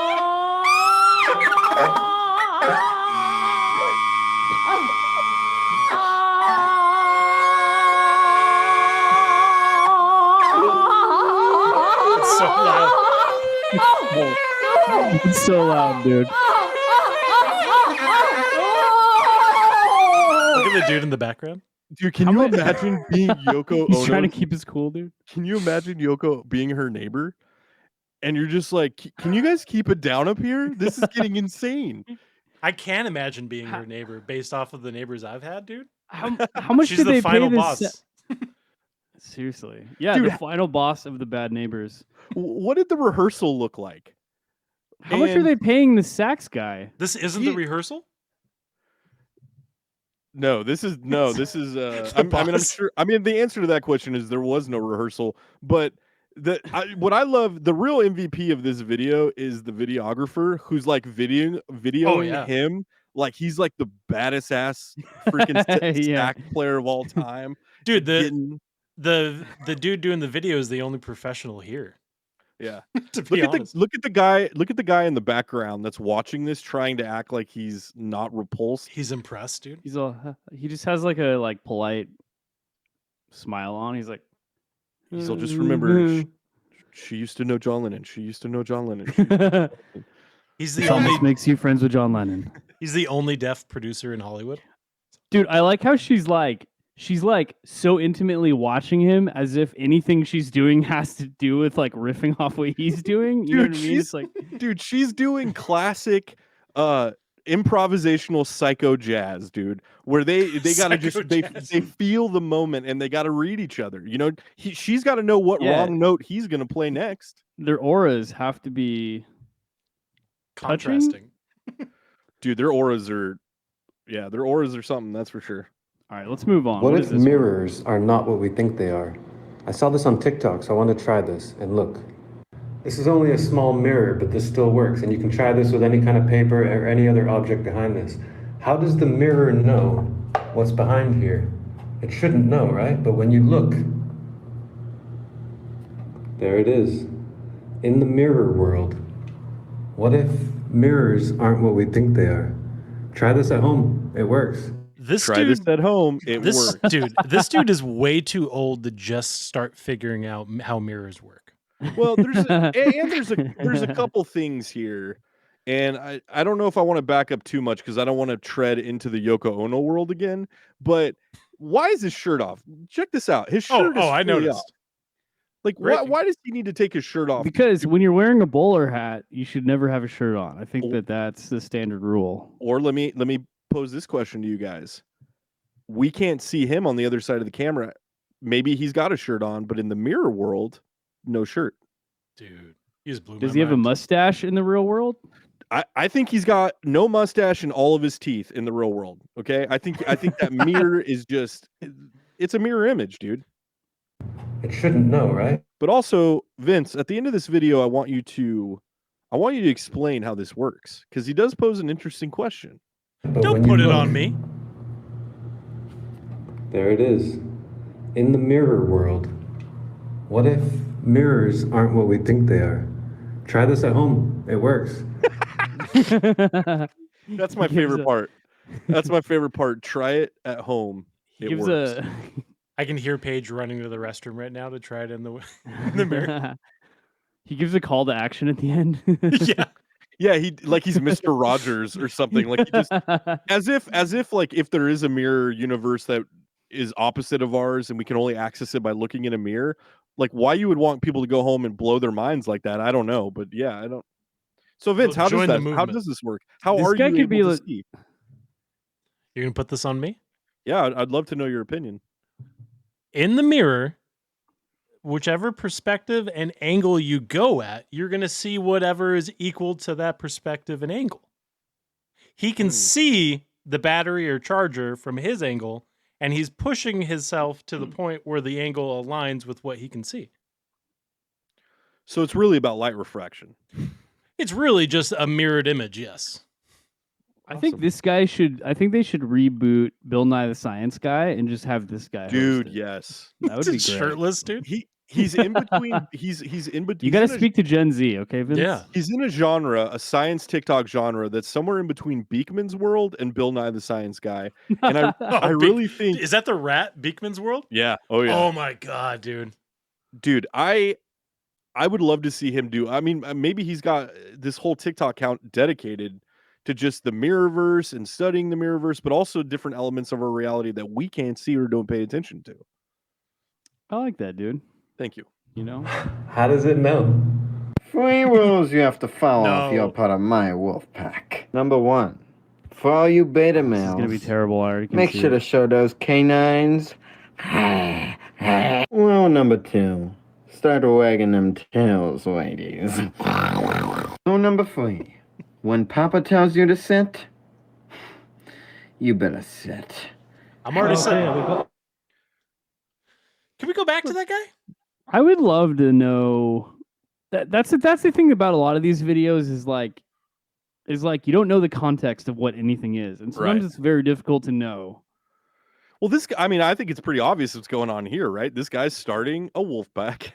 It's so loud. It's so loud, dude. Look at the dude in the background. Dude, can you imagine being Yoko Ono? He's trying to keep his cool, dude. Can you imagine Yoko being her neighbor? And you're just like, can you guys keep it down up here? This is getting insane. I can't imagine being her neighbor based off of the neighbors I've had, dude. How much She's did the they final pay this boss. Seriously. Yeah, Dude, the final boss of the Bad Neighbors. What did the rehearsal look like? How much are they paying the sax guy? This isn't the rehearsal? No, this is I'm sure. I mean, the answer to that question is there was no rehearsal. But what I love, the real MVP of this video is the videographer who's like videoing him like he's like the baddest ass freaking sax player of all time. Dude, the dude doing the video is the only professional here. Yeah. Look at the guy in the background that's watching this, trying to act like he's not repulsed. He's impressed, dude. He just has like a polite smile on. He's like, he'll just remember she used to know John Lennon. She used to know John Lennon. He's the it only almost makes you friends with John Lennon. He's the only deaf producer in Hollywood. Dude, I like how she's like so intimately watching him as if anything she's doing has to do with like riffing off what he's doing. You know what I mean? It's like, dude, she's doing classic improvisational psycho jazz, dude, where they gotta just they feel the moment and they gotta read each other. You know, she's got to know what wrong note he's gonna play next. Their auras have to be contrasting. Dude, their auras are something, that's for sure. All right, let's move on. What if mirrors are not what we think they are? I saw this on TikTok, so I want to try this. And look, this is only a small mirror, but this still works. And you can try this with any kind of paper or any other object behind this. How does the mirror know what's behind here? It shouldn't know, right? But when you look, there it is. In the mirror world, what if mirrors aren't what we think they are? Try this at home. It works. This at home. This dude is way too old to just start figuring out how mirrors work. Well, there's a couple things here, and I don't know if I want to back up too much because I don't want to tread into the Yoko Ono world again. But why is his shirt off? Check this out. His shirt is I noticed. off. Like, why does he need to take his shirt off? Because when you're wearing a bowler hat, you should never have a shirt on. I think that's the standard rule. Or let me pose this question to you guys. We can't see him on the other side of the camera. Maybe he's got a shirt on, but in the mirror world, no shirt. Dude, he just blew Does he have a mustache in the real world? I think he's got no mustache in all of his teeth in the real world. Okay, I think that mirror is it's a mirror image, dude. It shouldn't know, right? But also, Vince, at the end of this video, I want you to explain how this works, because he does pose an interesting question. But don't put it on me. There it is. In the mirror world, what if mirrors aren't what we think they are? Try this at home. It works. That's my favorite part. That's my favorite part. Try it at home. It works. I can hear Paige running to the restroom right now to try it in the mirror. He gives a call to action at the end. Yeah, he's Mr. Rogers or something. Like, he just as if like if there is a mirror universe that is opposite of ours and we can only access it by looking in a mirror, like why you would want people to go home and blow their minds like that, I don't know. But yeah, I don't. So Vince, how does this work? How are you able to see? You're gonna put this on me? Yeah, I'd love to know your opinion. In the mirror, whichever perspective and angle you go at, you're going to see whatever is equal to that perspective and angle. He can see the battery or charger from his angle, and he's pushing himself to the point where the angle aligns with what he can see. So it's really about light refraction. It's really just a mirrored image, yes. I think they should reboot Bill Nye the Science Guy and just have this guy. Dude, yes. That would be great. Shirtless, dude. He's in between. He's in between. You got to speak to Gen Z, okay, Vince? Yeah. He's in a science TikTok genre that's somewhere in between Beekman's World and Bill Nye the Science Guy. And I really think, is that the rat Beekman's World? Yeah. Oh yeah. Oh my god, dude. Dude, I would love to see him do. I mean, maybe he's got this whole TikTok account dedicated to just the Mirrorverse and studying the Mirrorverse, but also different elements of our reality that we can't see or don't pay attention to. I like that, dude. Thank you. You know? How does it know? 3 rules you have to follow if you're part of my wolf pack. Number 1, for all you beta males, This is gonna be terrible. I already can make see sure it. to show those canines. Rule number 2, start wagging them tails, ladies. Rule number 3, when Papa tells you to sit, you better sit. I'm already sitting. Can we go back to that guy? I would love to know. That's the thing about a lot of these videos is like you don't know the context of what anything is, and sometimes it's very difficult to know. Well, I think it's pretty obvious what's going on here, right? This guy's starting a wolf pack,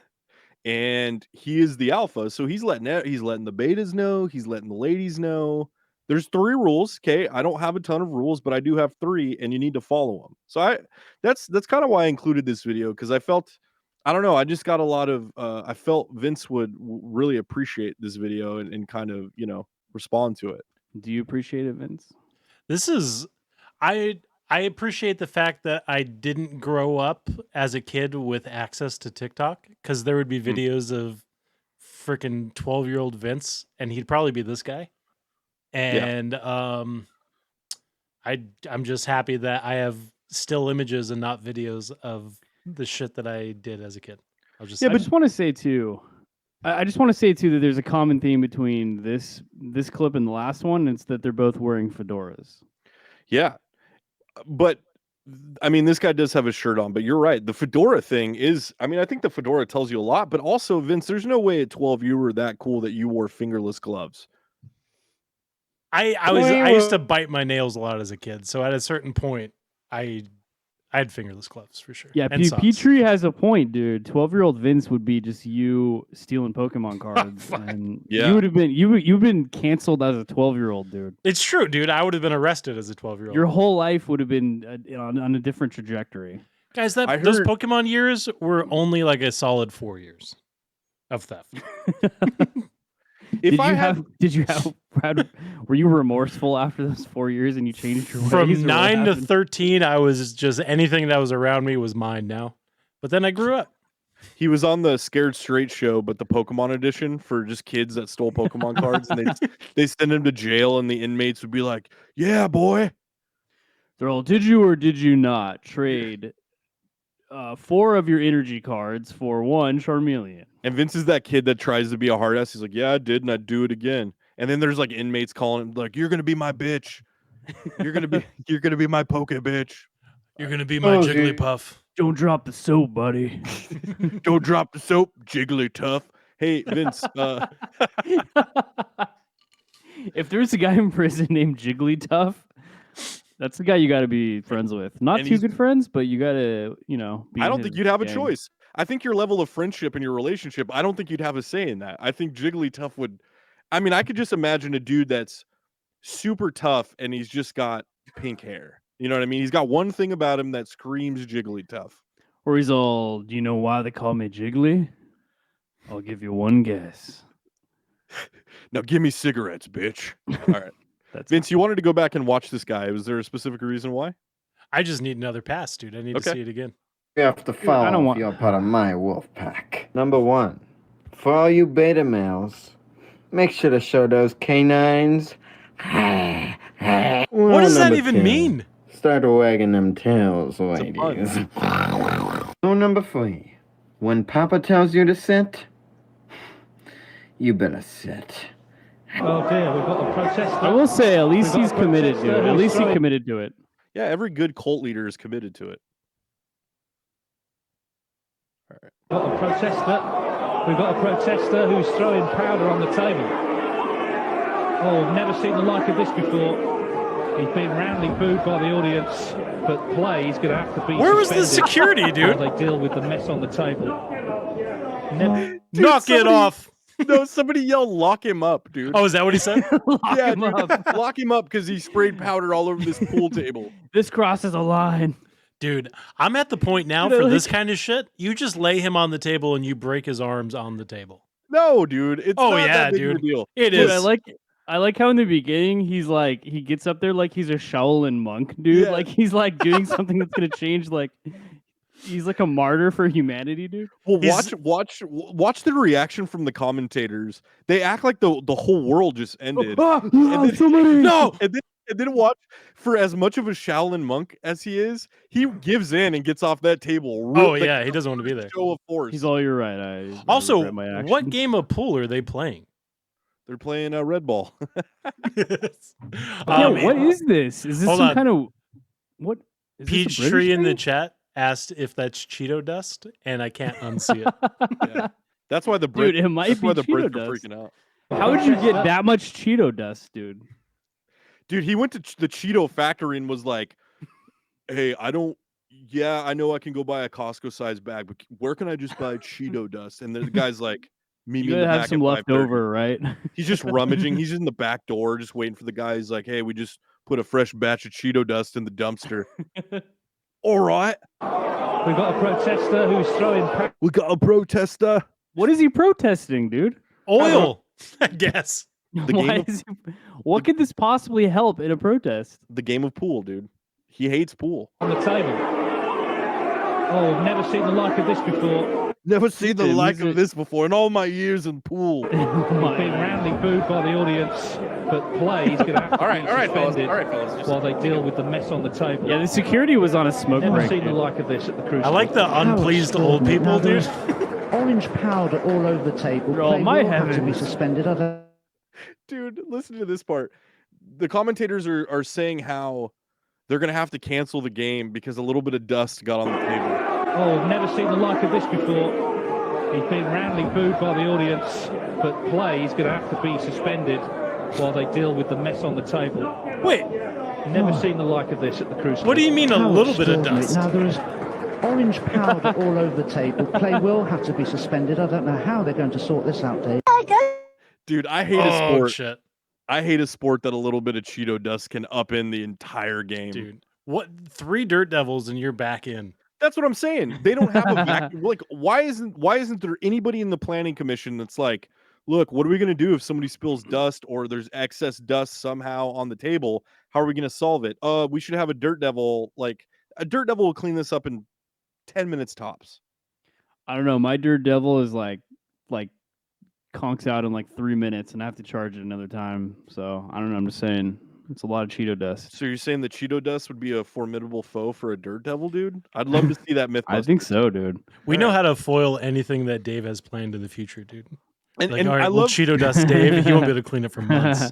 and he is the alpha, so he's letting the betas know, he's letting the ladies know. There's 3 rules, okay? I don't have a ton of rules, but I do have 3, and you need to follow them. So that's kind of why I included this video, because I felt, I don't know, I just got a lot of, I felt Vince would really appreciate this video and kind of, respond to it. Do you appreciate it, Vince? This is, I appreciate the fact that I didn't grow up as a kid with access to TikTok, because there would be videos of freaking 12-year-old Vince, and he'd probably be this guy. And I'm just happy that I have still images and not videos of the shit that I did as a kid. I just want to say too. I just want to say too that there's a common theme between this clip and the last one. And it's that they're both wearing fedoras. Yeah, but I mean, this guy does have a shirt on. But you're right. The fedora thing is. I mean, I think the fedora tells you a lot. But also, Vince, there's no way at 12 you were that cool that you wore fingerless gloves. I used to bite my nails a lot as a kid. So at a certain point, I had fingerless gloves for sure. Yeah, Petrie has a point, dude. 12-year-old Vince would be just you stealing Pokemon cards, and you would have been you've been canceled as a 12-year-old, dude. It's true, dude. I would have been arrested as a 12-year-old. Your whole life would have been on a different trajectory. Guys, those Pokemon years were only like a solid 4 years of theft. Did you have Brad, were you remorseful after those 4 years and you changed your ways? From 9 to 13, I was just anything that was around me was mine now. But then I grew up. He was on the Scared Straight show, but the Pokemon edition for just kids that stole Pokemon cards, and they send him to jail, and the inmates would be like, "Yeah, boy." They're all, "Did you or did you not trade 4 of your energy cards for 1 Charmeleon?" And Vince is that kid that tries to be a hard ass. He's like, "Yeah, I did, and I'd do it again." And then there's like inmates calling him like, "You're gonna be my bitch. You're gonna be my poke bitch. You're gonna be my Jigglypuff. Don't drop the soap, buddy. Don't drop the soap, Jigglytuff." Hey, Vince. If there's a guy in prison named Jigglytuff, that's the guy you got to be friends with. Not too good friends, but you got to, I don't think you'd have a choice. I think your level of friendship and your relationship, I don't think you'd have a say in that. I think Jigglytuff would. I mean, I could just imagine a dude that's super tough and he's just got pink hair. You know what I mean? He's got one thing about him that screams Jigglytuff. Or he's all, "Do you know why they call me Jiggly? I'll give you one guess." Now give me cigarettes, bitch. All right. Vince, you wanted to go back and watch this guy. Was there a specific reason why? I just need another pass, dude. I need to see it again. You have to follow if you're part of my wolf pack. Number 1, for all you beta males, make sure to show those canines. What does that even mean? Start wagging them tails, ladies. Rule number 3, when Papa tells you to sit, you better sit. Oh dear, we've got a protest. I will say, at least he's committed to it. At least he committed to it. Yeah, every good cult leader is committed to it. All right. We've got a protester who's throwing powder on the table. Oh, I've never seen the like of this before. He's been roundly booed by the audience, but he's going to have to be Where was the security, dude? While they deal with the mess on the table. Knock it off. No, somebody yelled, "Lock him up, dude." Oh, is that what he said? Lock him up. Lock him up because he sprayed powder all over this pool table. This crosses a line. Dude, I'm at the point now for this kind of shit. You just lay him on the table and you break his arms on the table. No, dude. It's not that big of a deal. It is. I like how in the beginning he's like he gets up there like he's a Shaolin monk, dude. Yeah. Like he's like doing something that's gonna change. Like he's like a martyr for humanity, dude. Well, watch the reaction from the commentators. They act like the whole world just ended. And then watch, for as much of a Shaolin monk as he is, he gives in and gets off that table. He doesn't want to be there. Show of force. He's all, "You're right." Also, what game of pool are they playing? They're playing Red Ball. What is this? Is this some kind of what? Peach Tree in the chat asked if that's Cheeto dust, and I can't unsee it. Yeah. That's why the Brits, dude, it might be the Brits Cheeto are dust. freaking out. How would you get that much Cheeto dust, dude? Dude, he went to the Cheeto factory and was like, "Hey, I know I can go buy a Costco-sized bag, but where can I just buy Cheeto dust?" And the guy's like, "Meet me in the back have some left over, right?" He's just rummaging. He's in the back door, just waiting for the guy. He's like, "Hey, we just put a fresh batch of Cheeto dust in the dumpster." All right. We've got a protester who's throwing powder. We got a protester. What is he protesting, dude? Oil, I guess. What could this possibly help in a protest? The game of pool, dude. He hates pool. On the table. Oh, I've never seen the like of this before. Never seen the Dude, like these are- of this before in all my years in pool. He's been roundly booed by the audience, but play he's going to have to All right, be fellas. suspended All right, fellas. Just while they deal with the mess on the table. Yeah, the security was on a smoke Never break. seen the dude. like of this at the cruise I like the ship. unpleased old people, dude. Orange powder all over the table. Oh, Play my will have to be heavens. suspended. I don't Dude, listen to this part. The commentators are saying how they're gonna have to cancel the game because a little bit of dust got on the table. Oh, never seen the like of this before. He's been roundly booed by the audience, but play he's going to have to be suspended while they deal with the mess on the table. Wait, Never seen the like of this at the cruise ship. what do you mean a How little bit of extraordinary. dust? Now there is orange powder all over the table. Play will have to be suspended. I don't know how they're going to sort this out, Dave. Dude, I hate a Oh sport. shit, I hate a sport that a little bit of Cheeto dust can upend the entire game. dude! What 3 Dirt Devils and you're back in? That's what I'm saying. They don't have a vacuum. Like, why isn't there anybody in the planning commission that's like, look, what are we gonna do if somebody spills dust or there's excess dust somehow on the table? How are we gonna solve it? We should have a dirt devil. Like, a dirt devil will clean this up in 10 minutes tops. I don't know. My Dirt Devil is like conks out in like 3 minutes, and I have to charge it another time. So I don't know. I'm just saying it's a lot of Cheeto dust. So you're saying that Cheeto dust would be a formidable foe for a dirt devil, dude? I'd love to see that myth. I think so, dude. We know how to foil anything that Dave has planned in the future, dude. And, Like, and all right, I we'll love Cheeto dust Dave. He won't be able to clean it for months.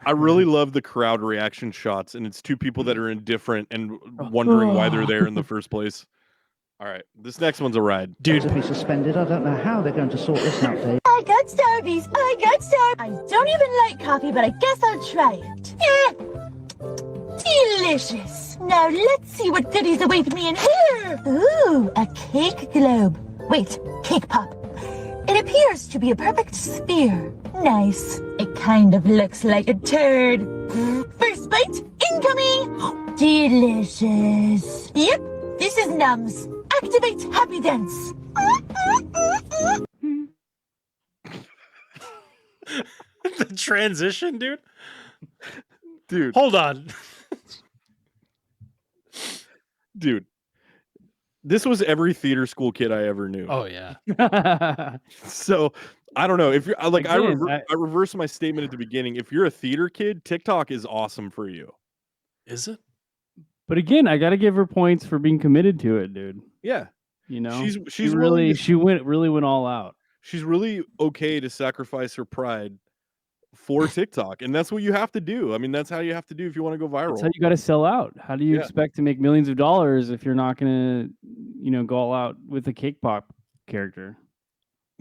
I really love the crowd reaction shots, and it's two people that are indifferent and wondering why they're there in the first place. All right, this next one's a ride. Dude, To be suspended. I don't know how they're going to sort this out, Dave. I got Starbies. I got Starbies. I don't even like coffee, but I guess I'll try it. Delicious. Now let's see what goodies await me in here. Ooh, a cake globe. Wait, cake pop. It appears to be a perfect sphere. Nice. It kind of looks like a turd. First bite, incoming. Delicious. Yep, this is Nums. Activate happy dance. the transition, dude. Dude, Hold on. dude. This was every theater school kid I ever knew. Oh yeah. So I don't know if you're like Again, I reverse my statement at the beginning. If you're a theater kid, TikTok is awesome for you. Is it? But again, I gotta give her points for being committed to it, dude. Yeah, You know, she's she willing really went all out. she's really okay to sacrifice her pride for TikTok, and that's what you have to do. I mean, that's how you have to do if you want to go viral. That's how you got to sell out. How do you Yeah. expect to make millions of dollars if you're not gonna, go all out with a cake pop character?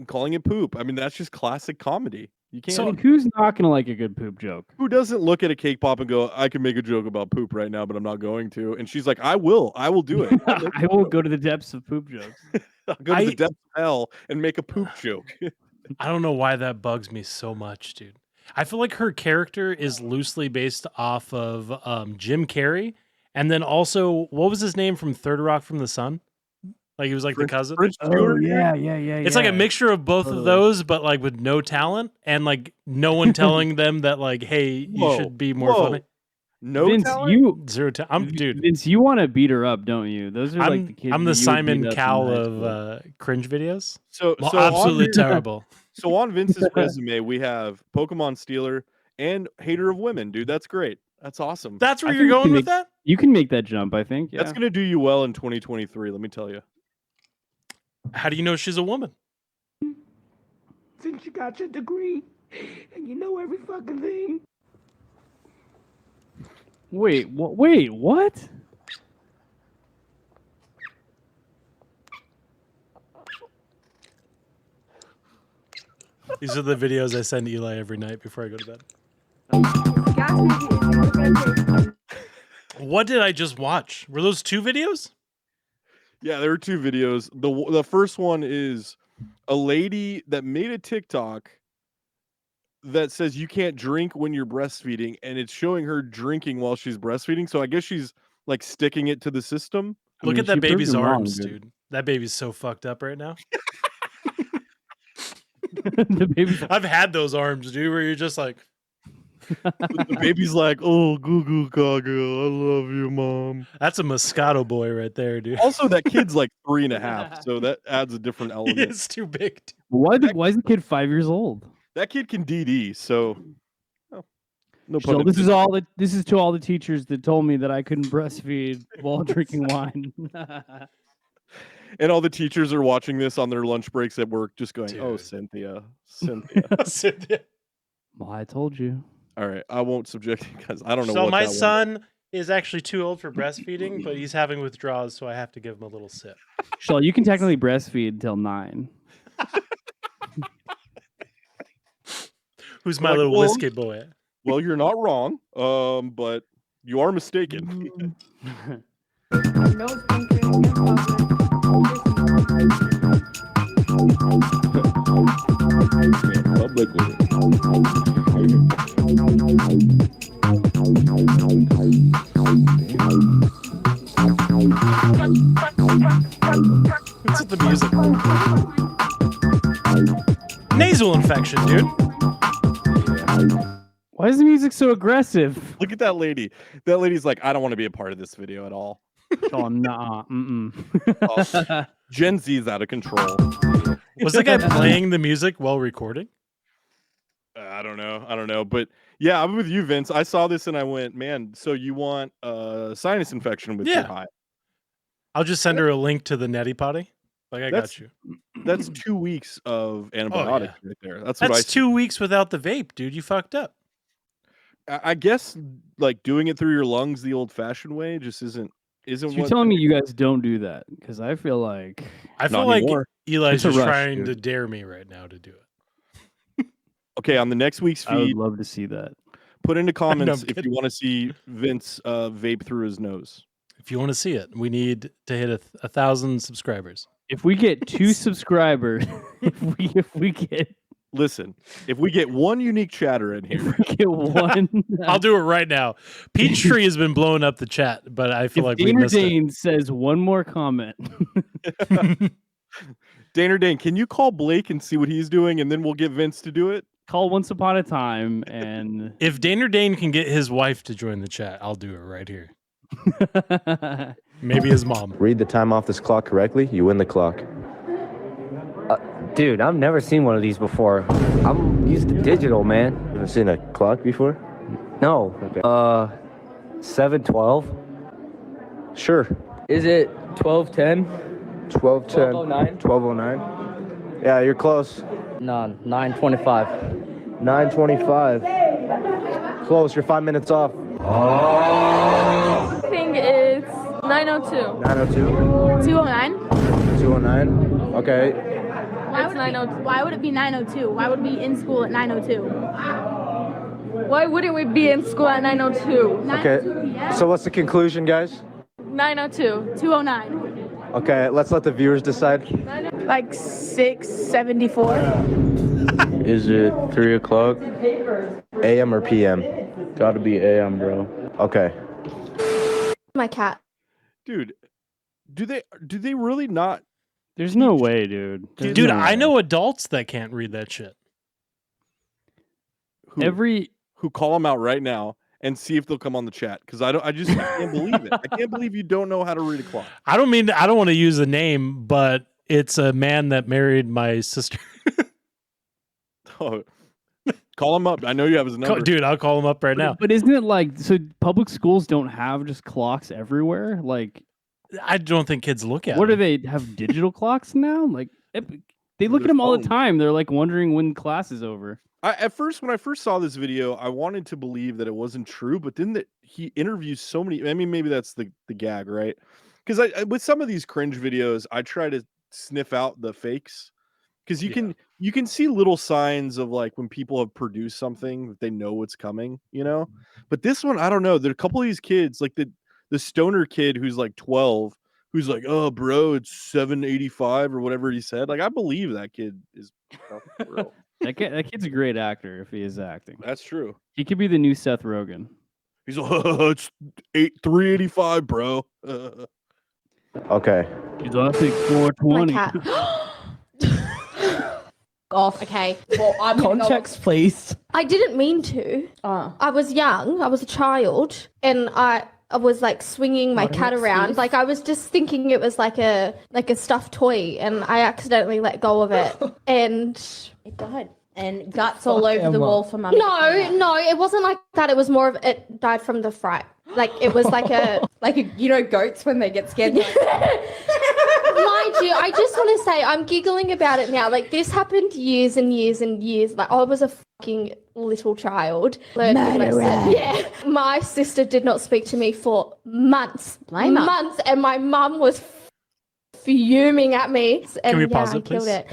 Calling it poop. I mean, that's just classic comedy. You can't. I mean, who's not gonna like a good poop joke? Who doesn't look at a cake pop and go, I can make a joke about poop right now, but I'm not going to. And she's like, I will do it. I will go to the depths of poop jokes. I'll go to the depths of hell and make a poop joke. I don't know why that bugs me so much, dude. I feel like her character is loosely based off of Jim Carrey, and then also what was his name from Third Rock from the Sun? Like he was like the cousin. Oh yeah. It's like a mixture of both of those, but like with no talent and like no one telling them that like, hey, you should be more funny. No Vince, talent? Zero talent. I'm dude. Vince, you want to beat her up, don't you? Those are like the kids. I'm that the you would Simon beat up in Cowell high school. of cringe videos. So Absolutely terrible. So on Vince's resume, we have Pokemon Stealer and Hater of Women, dude. That's great. That's awesome. That's where I you're think you going can with make- that? You can make that jump, I think. Yeah. That's gonna do you well in 2023. Let me tell you. How do you know she's a woman? Since you got your degree and you know every fucking thing. Wait, what? These are the videos I send Eli every night before I go to bed. What did I just watch? Were those 2 videos? Yeah, there were 2 videos. The first one is a lady that made a TikTok that says you can't drink when you're breastfeeding, and it's showing her drinking while she's breastfeeding. So I guess she's like sticking it to the system. Look at that she proved baby's him wrong, arms, dude. That baby's so fucked up right now. The baby's I've had those arms, dude, where you're just like, The baby's like, "Oh, goo goo gaga, I love you, mom." That's a Moscato boy right there, dude. Also, that kid's like 3.5, so that adds a different He element. is too big. Dude. Why is the kid 5 years old? That kid can DD, so no So pun this is intended. this is to all the teachers that told me that I couldn't breastfeed while drinking wine. And all the teachers are watching this on their lunch breaks at work, just going, "Oh, Dude. Cynthia, Cynthia." Cynthia. Well, I told you. All right, I won't subject you guys. I don't know. So what my that son is actually too old for breastfeeding, but he's having withdrawals, so I have to give him a little sip. Shell, you can technically breastfeed until 9. Who's my Like, little well- whiskey boy? Well, you're not wrong, but you are mistaken. Public with it. What's with the music? Nasal infection, dude. Why is the music so aggressive? Look at that lady. That lady's like, I don't want to be a part of this video at all. Oh, nah. Mm-mm. Gen Z is out of control. Was the guy playing the music while recording? I don't know. But yeah, I'm with you, Vince. I saw this and I went, man, so you want a sinus infection with your high. I'll just send her a link to the neti potty. Like, I got you. That's 2 weeks of antibiotics right there. That's what I That's 2 weeks without the vape, dude. You fucked up. I guess like doing it through your lungs the old-fashioned way just isn't So you're what telling me you guys don't do that? Because I feel like Not anymore. Eli's It's a just rush, trying dude. to dare me right now to do it. Okay, on the next week's I would feed, love to see that. put into comments I'm if you kidding. want to see Vince vape through his nose. If you want to see it, we need to hit 1,000 subscribers. If we get 2 subscribers, if we get Listen, if we get one unique chatter in here, one, I'll do it right now. Peachtree has been blowing up the chat, but I feel like we Daner missed it. Dane says one more comment. Daner Dane, can you call Blake and see what he's doing, and then we'll get Vince to do it? Call Once Upon a Time, and If Daner Dane can get his wife to join the chat, I'll do it right here. Maybe his mom. Read the time off this clock correctly, you win the clock. Dude, I've never seen one of these before. I'm used to digital, man. You haven't seen a clock before? No. Okay. 7:12. Sure. Is it 12:10? 12:10. 12:09? 12:09. Yeah, you're close. No, 9:25. 9:25. Close, you're 5 minutes off. I think it's 9:02. 9:02. 2:09. 2:09. Okay. Why would it be 9:02? Why would we be in school at 9:02? Why wouldn't we be in school at 9:02? Okay. So what's the conclusion, guys? 9:02. 2:09. Okay, let's let the viewers decide. Like 6:74. Is it 3 o'clock? AM or PM? Gotta be AM, bro. Okay. My cat. Dude, do they really not? there's no way, dude. There's Dude, no I way. know adults that can't read that shit. Who call them out right now and see if they'll come on the chat, because I just can't believe it. I can't believe you don't know how to read a clock. I don't want to use a name, but it's a man that married my sister. Oh, call him up. I know you have his number. Dude, I'll call him up right now. But isn't it like so? Public schools don't have just clocks everywhere. Like, I don't think kids look at what them. do they have? Digital clocks now? Like, they look at them all the time. They're like wondering when class is over. At first, when I first saw this video, I wanted to believe that it wasn't true, but then he interviews so many. I mean, maybe that's the gag, right? Because with some of these cringe videos, I try to sniff out the fakes, because you can see little signs of like when people have produced something that they know what's coming, you know. But this one, I don't know. There are a couple of these kids, like the stoner kid who's like 12, who's like, "Oh, bro, it's 785 or whatever he said." Like, I believe that kid is real. That kid's a great actor if he is acting. That's true. He could be the new Seth Rogen. He's like, it's 385, bro. Okay. He's I think 420. My cat. off, okay? Well, I'm Context, please. I didn't mean to. I was young. I was a child, and I was like swinging my cat around. Like I was just thinking it was like a stuffed toy, and I accidentally let go of it, and it died. And guts all over the wall for Mummy. No, it wasn't like that. It was more of it died from the fright. Like it was like a goats when they get scared. Mind you, I just want to say I'm giggling about it now. Like this happened years and years and years. Like I was a fucking little child. Yeah. My sister did not speak to me for months. Months, and my mum was fuming at me. And Can we pause I it, please? killed it.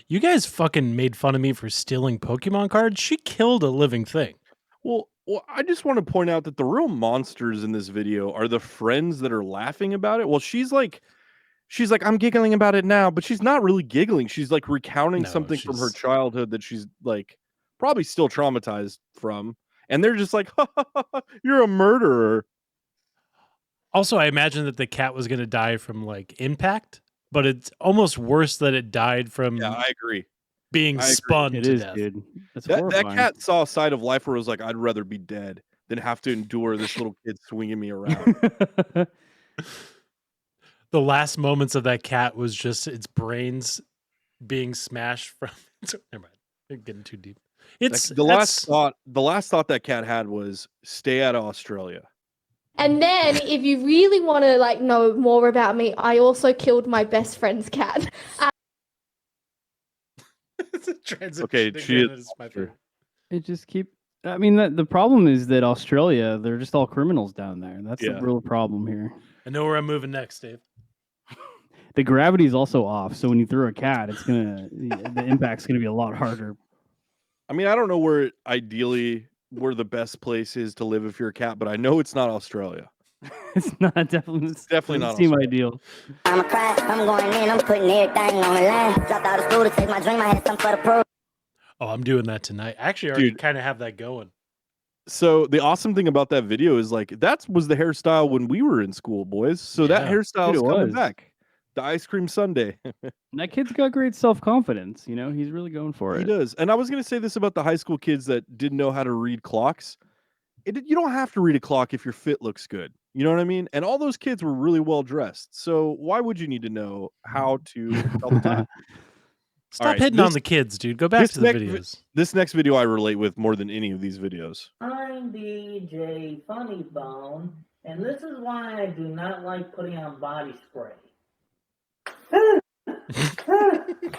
You guys fucking made fun of me for stealing Pokemon cards. She killed a living thing. Well, I just want to point out that the real monsters in this video are the friends that are laughing about it. Well, she's like, I'm giggling about it now, but she's not really giggling. She's like recounting something from her childhood that she's like probably still traumatized from. And they're just like, you're a murderer. Also, I imagine that the cat was going to die from like impact, but it's almost worse that it died from I agree. being spun to death. Dude. That's that horrifying. cat saw a side of life where it was like, I'd rather be dead than have to endure this little kid swinging me around. The last moments of that cat was just its brains being smashed from. Never mind. You're getting too deep. It's the last thought that cat had was stay out of Australia. And then, if you really want to like know more about me, I also killed my best friend's cat. Okay, It just I mean, the problem is that Australia, they're just all criminals down there. That's the real problem here. I know where I'm moving next, Dave. The gravity is also off, so when you throw a cat, the impact's gonna be a lot harder. I mean, I don't know where the best place is to live if you're a cat, but I know it's not Australia. It's definitely not seem Australia. ideal. I'm a crack, I'm going in, I'm putting everything on the line. Dropped out of school to take my dream, I had some for the pro. Oh, I'm doing that tonight. Actually, I already kind of have that going. So the awesome thing about that video is like that was the hairstyle when we were in school, boys. So that hairstyle is coming back. The ice cream sundae. And that kid's got great self-confidence. You know, he's really going for it. He does. And I was going to say this about the high school kids that didn't know how to read clocks. You don't have to read a clock if your fit looks good. You know what I mean? And all those kids were really well dressed. So why would you need to know how to tell the time? Stop hitting on the kids, dude. Go back to the videos. This next video I relate with more than any of these videos. I'm DJ Funny Bone, and this is why I do not like putting on body spray. Why is this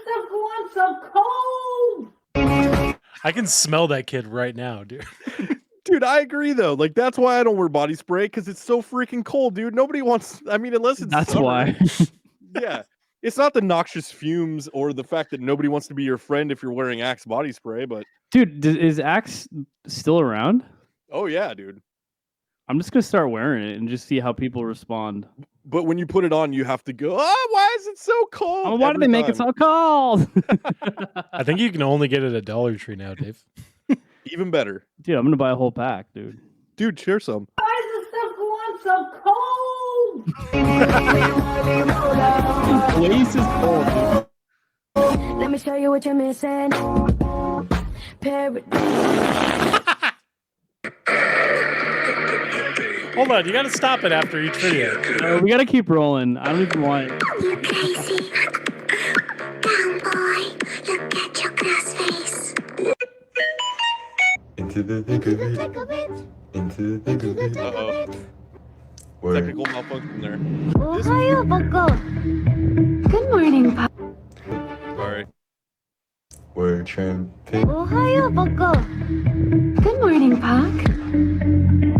stuff going so cold? I can smell that kid right now, dude. Dude, I agree though. Like that's why I don't wear body spray because it's so freaking cold, dude. Nobody wants. I mean, unless it's that's summer. why. Yeah, it's not the noxious fumes or the fact that nobody wants to be your friend if you're wearing Axe body spray. But dude, is Axe still around? Oh yeah, dude. I'm just gonna start wearing it and just see how people respond. But when you put it on, you have to go. Oh, why is it so cold? Oh, why do they make it so cold? I think you can only get it at Dollar Tree now, Dave. Even better. Dude, I'm gonna buy a whole pack, dude. Dude, share some. Why is this stuff going so cold? The place is cold. Let me show you what you're missing. Hold on, you gotta stop it after each video. We gotta keep rolling. I don't even want it. You crazy. Down, boy. Look at your glass face. Into the thick of it. Into the thick of it. Uh-oh. Technical malfunction there. Ohio, Boko. Good morning, Pop. Sorry. We're tramping. Ohio, Boko. Good morning, Pac.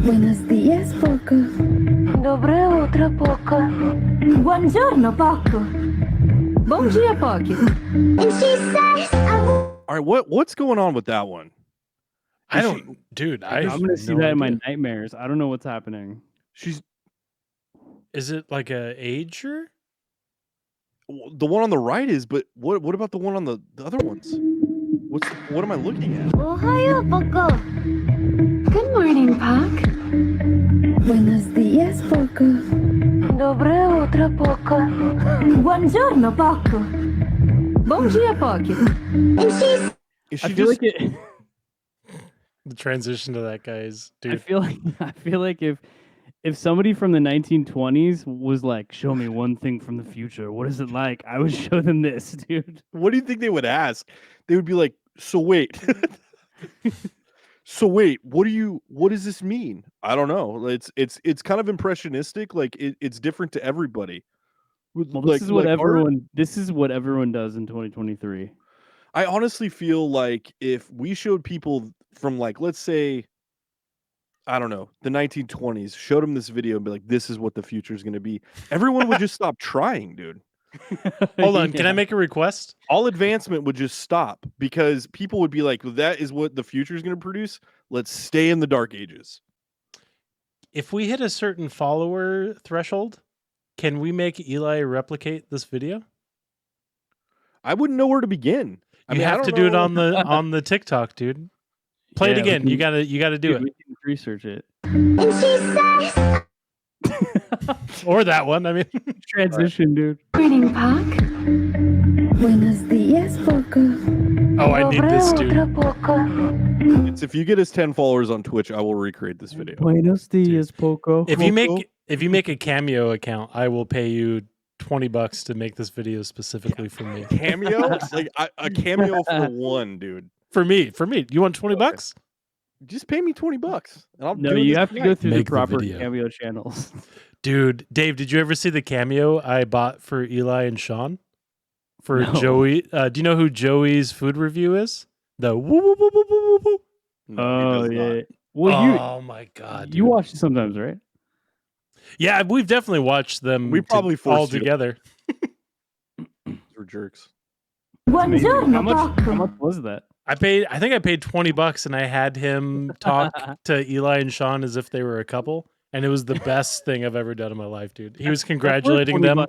Buenos dias, Poco. Dobre utro, Poco. Buongiorno, Poco. Bom dia, Poco. And she says, All right, what's going on with that one? I don't, dude. I'm gonna see that in my nightmares. I don't know what's happening. Is it like a ager? The one on the right is, but what about the one on the other ones? What am I looking at? Ohio, Poco. Good morning, Pac. Buenos días, Poco. Доброе утро, Poco. Buongiorno, Poco. Bom dia, Poco. I feel like it. The transition to that guy's dude. I feel like if somebody from the 1920s was like, "Show me one thing from the future. What is it like?" I would show them this, dude. What do you think they would ask? They would be like, "So wait, so wait, what does this mean?" I don't know. It's kind of impressionistic. Like it's different to everybody. Well, this is what everyone does in 2023. I honestly feel like if we showed people from, like, let's say, I don't know, the 1920s, showed them this video and be like, "This is what the future is going to be," everyone would just stop trying, dude. Hold on, can I make a request? All advancement would just stop because people would be like, well, "That is what the future is going to produce. Let's stay in the dark ages." If we hit a certain follower threshold, can we make Eli replicate this video? I wouldn't know where to begin. You have to do it on the TikTok, dude. Play it again. You gotta do it. We can research it. Or that one. I mean, transition, dude. Greeting, Park. Buenos días, Poco. Oh, I need this, dude. It's if you get us 10 followers on Twitch, I will recreate this video. Buenos días, Poco. If you make a Cameo account, I will pay you $20 to make this video specifically for me. Cameo? Like a cameo for one, dude. For me. You want $20? Just pay me $20 and I'll No, do you this have to go through Make the the proper video. Cameo channels. Dude, Dave, did you ever see the cameo I bought for Eli and Sean? For No. Joey. Do you know who Joey's food review is? The woo woo woo woo woo woo. No, he does yeah. not. Well, Oh my god. you dude. watch it sometimes, right? Yeah, we've definitely watched them We probably all forced you to- together. We're jerks. How much was that? I think I paid $20 and I had him talk to Eli and Sean as if they were a couple. And it was the best thing I've ever done in my life, dude. He was congratulating them.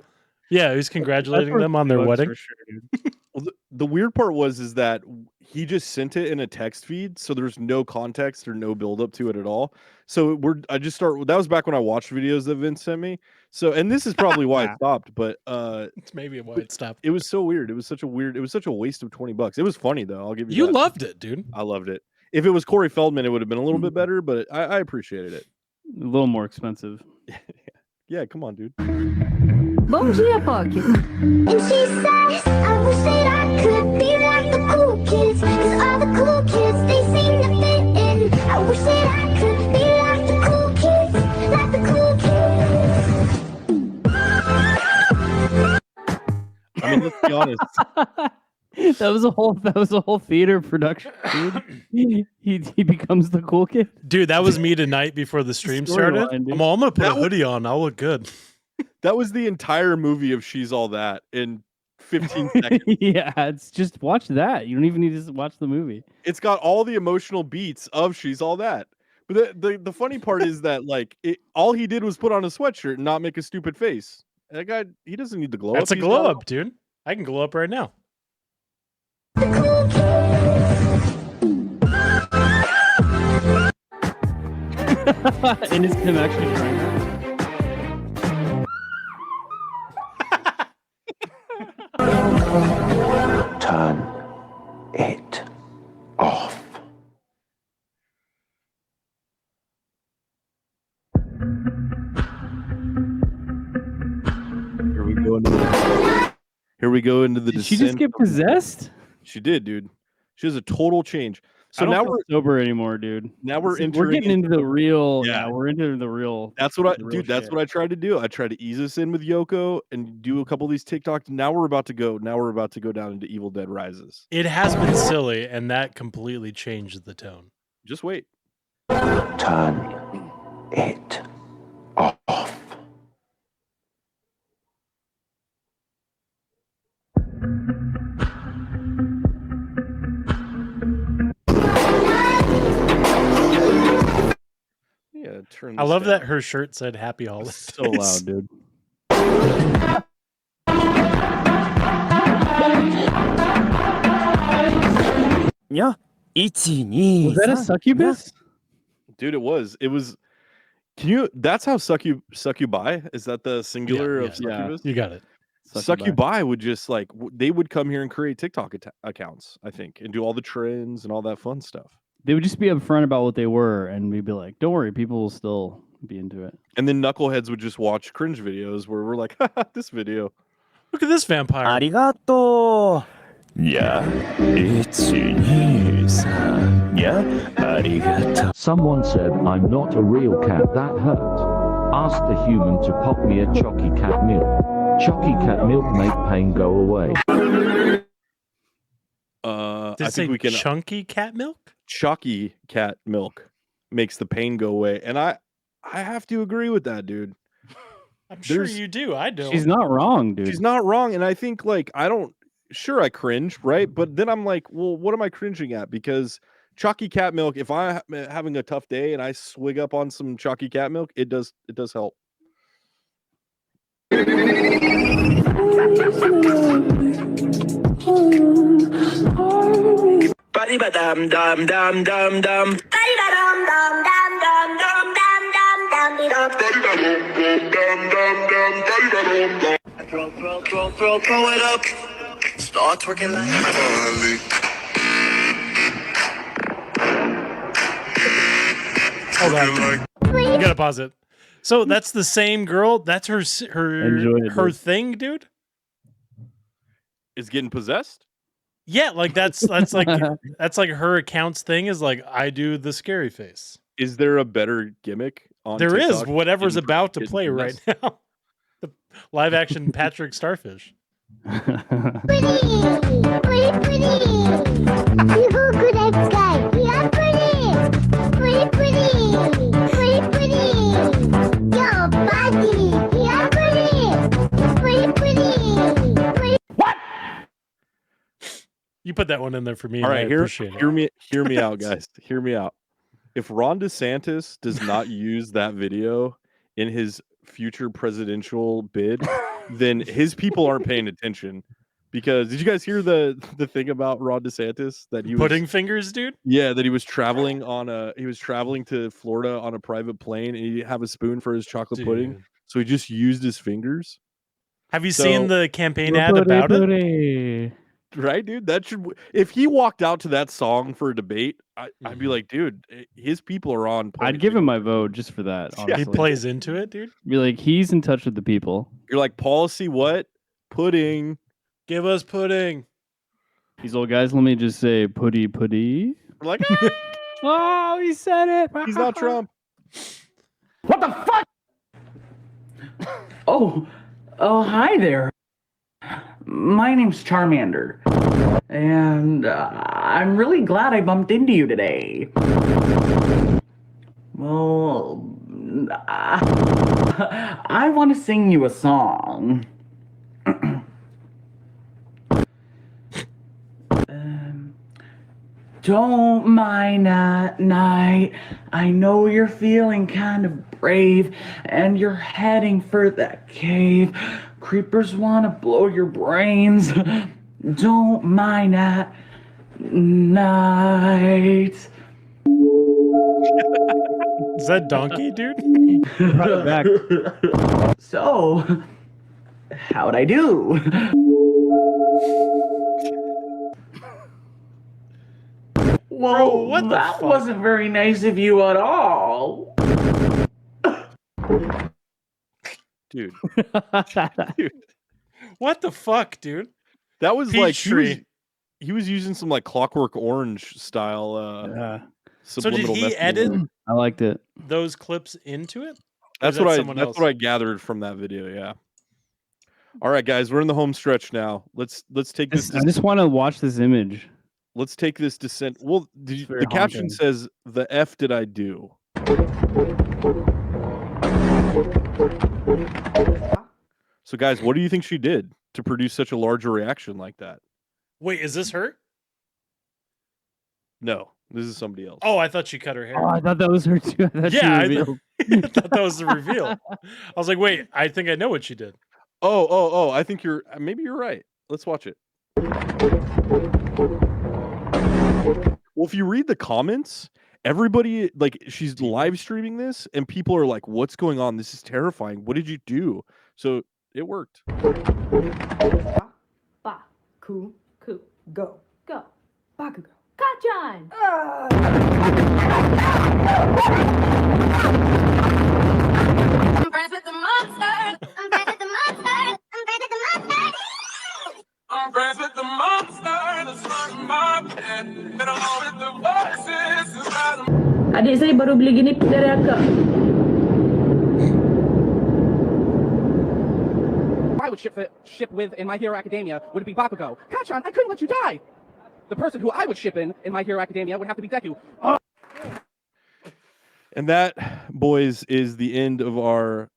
Yeah, he was congratulating them on their wedding. For sure, dude. Well, the weird part is that he just sent it in a text feed, so there's no context or no build up to it at all. So that was back when I watched videos that Vince sent me. So, and this is probably why it stopped, but It's maybe why it stopped. it was so weird. It was such a waste of $20. It was funny though. I'll give you You that. loved it, dude. I loved it. If it was Corey Feldman, it would have been a little bit better, but I appreciated it. A little more expensive. Yeah, come on, dude. Bom dia, Pocky. And she says, I wish that I could be like the cool kids. Cause all the cool kids, they seem to fit in. I wish that I could be like the cool kids. Like the cool kids. I mean, let's be honest. That was a whole theater production, dude. He becomes the cool kid. Dude, that was me tonight before the stream started. Storyline, dude. I'm gonna put a hoodie on. I'll look good. That was the entire movie of She's All That in 15 seconds. Yeah, it's just watch that. You don't even need to watch the movie. It's got all the emotional beats of She's All That. But the funny part is that all he did was put on a sweatshirt and not make a stupid face. That guy, he doesn't need the glow up. That's a He's glow got- up, dude. I can glow up right now. And it's him actually trying that. Turn it off. Here we go into the Did she just descent get of- possessed? She did, dude. She has a total change. So I don't now feel we're sober anymore, dude. now we're We're entering getting into the real. Yeah. Yeah, we're into the real. That's what the real that's shit. what I tried to do. I tried to ease us in with Yoko and do a couple of these TikToks. Now we're about to go down into Evil Dead Rises. It has been silly, and that completely changed the tone. Just wait. Turn it off. Yeah, turn. I this love down. that her shirt said "Happy Holidays." So loud, dude. Was that a succubus? Dude, it was. Can you? That's how succubi is that the singular of Yeah, succubus? you got it. Succubi would just like they would come here and create TikTok accounts, I think, and do all the trends and all that fun stuff. They would just be upfront about what they were, and we'd be like, "Don't worry, people will still be into it." And then knuckleheads would just watch cringe videos where we're like, "Haha, this video. Look at this vampire." Arigato. Yeah, it's yeah, arigato. Someone said, I'm not a real cat, that hurt. Ask the human to pop me a Chocky cat milk. Chocky cat milk make pain go away. Did I think we can. chunky cat milk? Chalky cat milk makes the pain go away, and I have to agree with that, dude. I'm sure you do. I don't. She's not wrong, dude. She's not wrong, and I think like I don't. Sure, I cringe, right? But then I'm like, well, what am I cringing at? Because chalky cat milk, if I'm having a tough day and I swig up on some chalky cat milk, it does help. Ba-di-ba-dum dum dum dum dum. Ba-di-ba-dum dum dum dum dum dum dum dum dum. Throw it up. Start twerking like Molly. Hold on. You gotta pause it. So that's the same girl. That's her thing, dude. Is getting possessed? Yeah, like that's like that's like her account's thing is like I do the scary face. Is there a better gimmick on There is TikTok? whatever's Getting- about to getting play right possessed? now. The live action Patrick Starfish. Pretty, pretty, pretty. You look good at sky. You're pretty, pretty, pretty, pretty. Your body. You're pretty, pretty. What? You put that one in there for me. All and right, I appreciate it. hear me out, guys. Hear me out. If Ron DeSantis does not use that video in his future presidential bid, then his people aren't paying attention. Because did you guys hear the thing about Ron DeSantis that he was Pudding fingers, dude? Yeah, that he was traveling to Florida on a private plane and he didn't have a spoon for his chocolate pudding, Dude. so he just used his fingers. Have you So- seen the campaign ad about it? Right, dude? That should if he walked out to that song for a debate, I'd be like, dude, his people are on point. I'd give him my vote just for that. He Honestly. plays into it, dude. Be like, he's in touch with the people. You're like, policy what? Pudding. Give us pudding. These old guys, let me just say, putty. We're like, Oh, he said it. he's not Trump. What the fuck? Oh, hi there. My name's Charmander, and I'm really glad I bumped into you today. Well, I want to sing you a song. Don't mind at night. I know you're feeling kind of brave, and you're heading for that cave. Creepers want to blow your brains. Don't mind at night. Is that Donkey, dude? Back. So, how'd I do? Whoa, what the that fuck? wasn't very nice of you at all. Dude. What the fuck, dude? That was like Peachtree. he was using some like Clockwork Orange style So did subliminal he messaging. edit I liked it. those clips into it? Or That's is that what someone else? what I gathered from that video, yeah. All right, guys, we're in the home stretch now. Let's take this. I just want to watch this image. Let's take this descent. Well, very the caption haunting. says, "The F did I do?" So, guys, what do you think she did to produce such a larger reaction like that? Wait, is this her? No, this is somebody else. Oh, I thought she cut her hair. Oh, I thought that was her too. I thought she Yeah, I revealed. thought that was the reveal. I was like, wait, I think I know what she did. Oh! I think maybe you're right. Let's watch it. Well, if you read the comments, everybody, like, she's live streaming this, and people are like, "What's going on? This is terrifying. What did you do?" So it worked. Baku, go. Bakugo. Kachan! I'm friends with the monster. I'm friends with the monster. I'm friends with the monster. I'm friends with the monster. That's running my bed. And along with the voices. Adik saya baru beli gini dari akak. I would ship with in My Hero Academia would be Bakugo. Kachan, I couldn't let you die. The person who I would ship in My Hero Academia would have to be Deku. And that, boys, is the end of our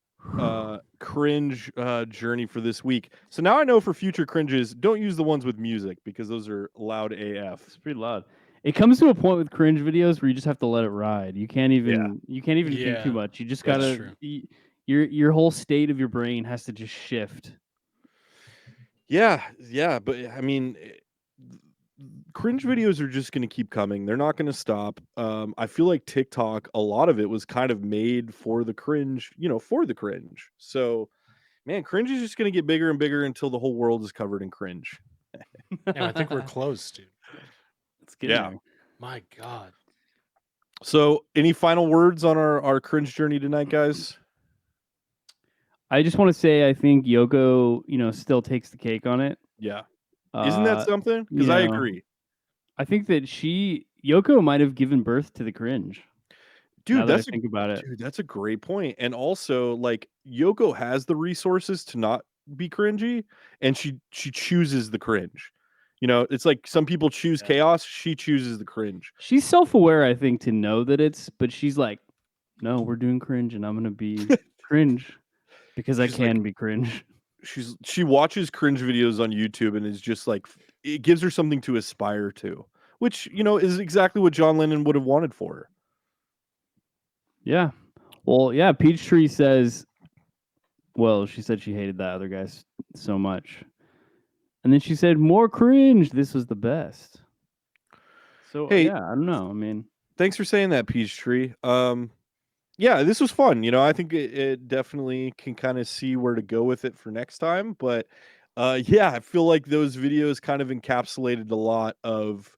cringe journey for this week. So now I know for future cringes, don't use the ones with music because those are loud AF. It's pretty loud. It comes to a point with cringe videos where you just have to let it ride. You can't even think too much. You just gotta your whole state of your brain has to just shift. Yeah, but I mean, cringe videos are just going to keep coming. They're not going to stop. I feel like TikTok, a lot of it was kind of made for the cringe, for the cringe. So, man, cringe is just going to get bigger and bigger until the whole world is covered in cringe. Yeah, I think we're close, dude. Let's get there. My God. So, any final words on our cringe journey tonight, guys? I just want to say I think Yoko, still takes the cake on it. Yeah. Isn't that something? Because I agree. I think that Yoko might have given birth to the cringe. Dude, think about it. Dude, that's a great point. And also, like, Yoko has the resources to not be cringy, and she chooses the cringe. It's like some people choose chaos. She chooses the cringe. She's self-aware, I think, to know that but she's like, no, we're doing cringe, and I'm gonna be cringe because I can be cringe. She watches cringe videos on YouTube and is just like, it gives her something to aspire to, which is exactly what John Lennon would have wanted for her. Yeah. Well, yeah. Peachtree says, well, she said she hated that other guy so much. And then she said, more cringe. This was the best. So, hey, yeah, I don't know. I mean, thanks for saying that, Peachtree. Yeah, this was fun. I think it definitely can kind of see where to go with it for next time. But yeah, I feel like those videos kind of encapsulated a lot of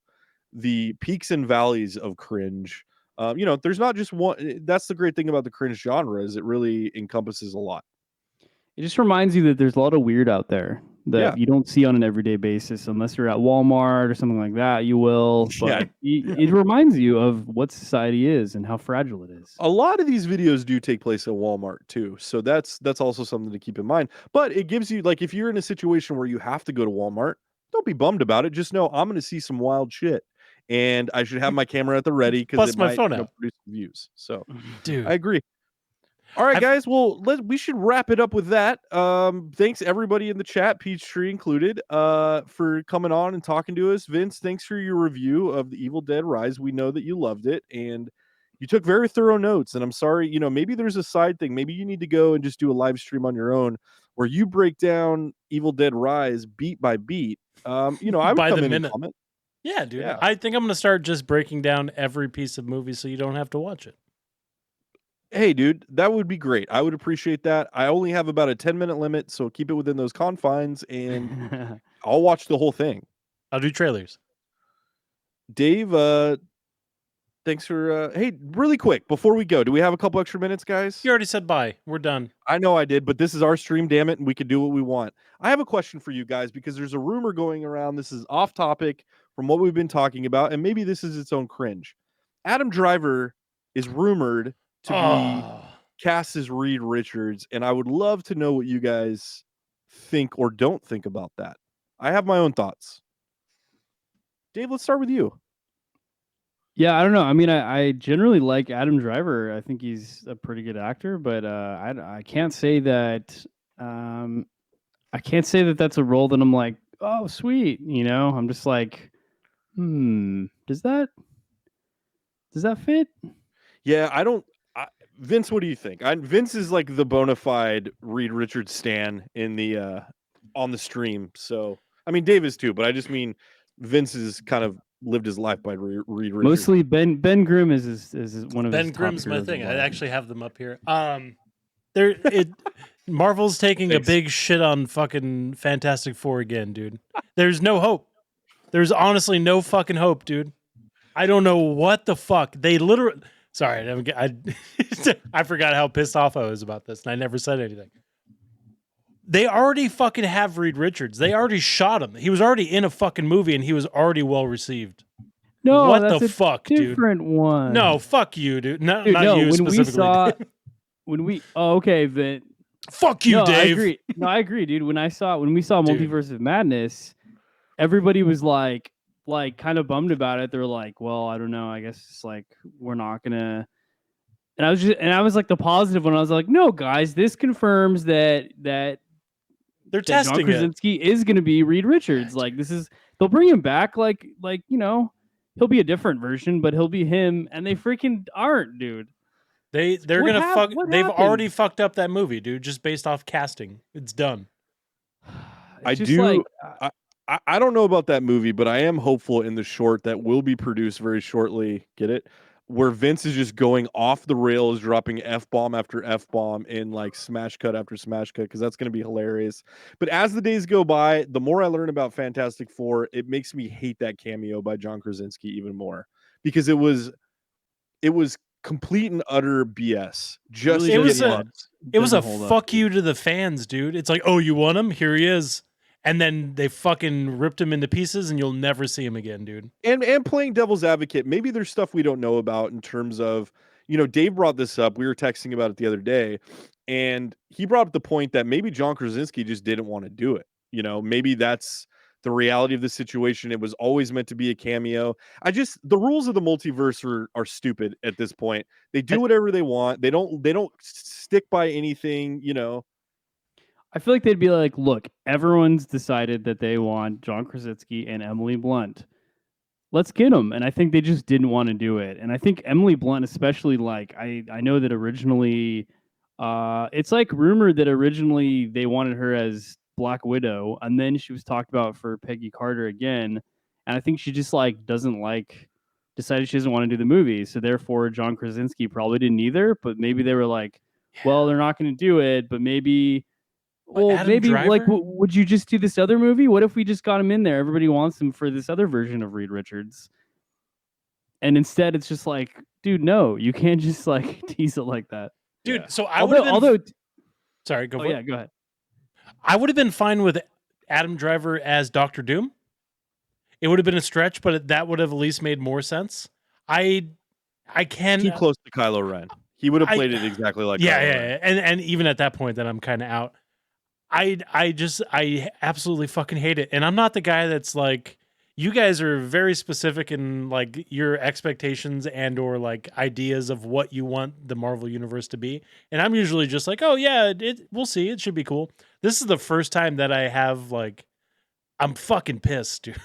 the peaks and valleys of cringe. There's not just one. That's the great thing about the cringe genre is it really encompasses a lot. It just reminds you that there's a lot of weird out there that you don't see on an everyday basis unless you're at Walmart or something like that. You will, but it reminds you of what society is and how fragile it is. A lot of these videos do take place at Walmart too, so that's also something to keep in mind. But it gives you, like, if you're in a situation where you have to go to Walmart, don't be bummed about it. Just know I'm going to see some wild shit, and I should have my camera at the ready because it might produce views. So, dude, I agree. All right, guys. Well, we should wrap it up with that. Thanks everybody in the chat, Peachtree included, for coming on and talking to us. Vince, thanks for your review of The Evil Dead Rise. We know that you loved it and you took very thorough notes. And I'm sorry, maybe there's a side thing. Maybe you need to go and just do a live stream on your own where you break down Evil Dead Rise beat by beat. I would come in and comment. Yeah, dude. Yeah. I think I'm going to start just breaking down every piece of movie so you don't have to watch it. Hey, dude, that would be great. I would appreciate that. I only have about a 10-minute limit, so keep it within those confines, and I'll watch the whole thing. I'll do trailers. Dave, thanks for... hey, really quick, before we go, do we have a couple extra minutes, guys? You already said bye. We're done. I know I did, but this is our stream, damn it, and we can do what we want. I have a question for you guys, because there's a rumor going around. This is off topic from what we've been talking about, and maybe this is its own cringe. Adam Driver is rumored to be cast as Reed Richards, and I would love to know what you guys think or don't think about that. I have my own thoughts. Dave, let's start with you. Yeah, I don't know. I mean, I generally like Adam Driver. I think he's a pretty good actor, but I can't say that that's a role that I'm like, oh, sweet. I'm just like, does that fit? Yeah, I don't. Vince, what do you think? Vince is like the bona fide Reed Richards stan in the on the stream. So I mean, Dave is too, but I just mean Vince is kind of lived his life by Reed Richards. Mostly Ben Grimm is one of Ben his top Grimm's my heroes thing. of I life. actually have them up here. Marvel's taking a big shit on fucking Fantastic Four again, dude. There's no hope. There's honestly no fucking hope, dude. I don't know what the fuck. They literally... Sorry, I forgot how pissed off I was about this, and I never said anything. They already fucking have Reed Richards. They already shot him. He was already in a fucking movie, and he was already well received. No, what that's the a fuck, dude? different one. No, fuck you, dude. No, Dude, not no, you when specifically. Okay, then fuck you, no, Dave. I agree. No, I agree, dude. When we saw Multiverse of Madness, everybody was like kind of bummed about it. They were like, well, I don't know. I guess it's like we're not gonna. And I was like the positive one. I was like, no, guys, this confirms that they're John testing it. Krasinski is gonna be Reed Richards. Like they'll bring him back. Like he'll be a different version, but he'll be him. And they freaking aren't, dude. They're What gonna hap- fuck. what They've happened? already fucked up that movie, dude. Just based off casting, it's done. I just do. like- I don't know about that movie, but I am hopeful in the short that will be produced very shortly. Get it? Where Vince is just going off the rails, dropping F-bomb after F-bomb in like smash cut after smash cut, because that's going to be hilarious. But as the days go by, the more I learn about Fantastic Four, it makes me hate that cameo by John Krasinski even more, because it was complete and utter BS. Just It was a hold up, fuck you to the fans, dude. It's like, oh, you want him? Here he is. And then they fucking ripped him into pieces, and you'll never see him again, dude. And playing devil's advocate, maybe there's stuff we don't know about in terms of, Dave brought this up. We were texting about it the other day, and he brought up the point that maybe John Krasinski just didn't want to do it. Maybe that's the reality of the situation. It was always meant to be a cameo. The rules of the multiverse are stupid at this point. They do whatever they want. They don't stick by anything, I feel like they'd be like, look, everyone's decided that they want John Krasinski and Emily Blunt. Let's get them. And I think they just didn't want to do it. And I think Emily Blunt, especially, like, I know that originally, it's like rumored that originally they wanted her as Black Widow, and then she was talked about for Peggy Carter again. And I think she just decided she doesn't want to do the movie. So therefore, John Krasinski probably didn't either. But maybe they were like, well, they're not going to do it, but maybe. Well, Adam maybe Driver? like, would you just do this other movie? What if we just got him in there? Everybody wants him for this other version of Reed Richards, and instead it's just like, dude, no, you can't just like tease it like that, dude. Yeah. So I would have been. Sorry, go. Oh yeah, go ahead. I would have been fine with Adam Driver as Dr. Doom. It would have been a stretch, but that would have at least made more sense. I can too close to Kylo Ren. He would have played it exactly like Kylo Ren. Yeah. And even at that point, then I'm kind of out. I absolutely fucking hate it. And I'm not the guy that's like, you guys are very specific in like your expectations and or like ideas of what you want the Marvel universe to be. And I'm usually just like, oh yeah, we'll see. It should be cool. This is the first time that I have like, I'm fucking pissed, dude.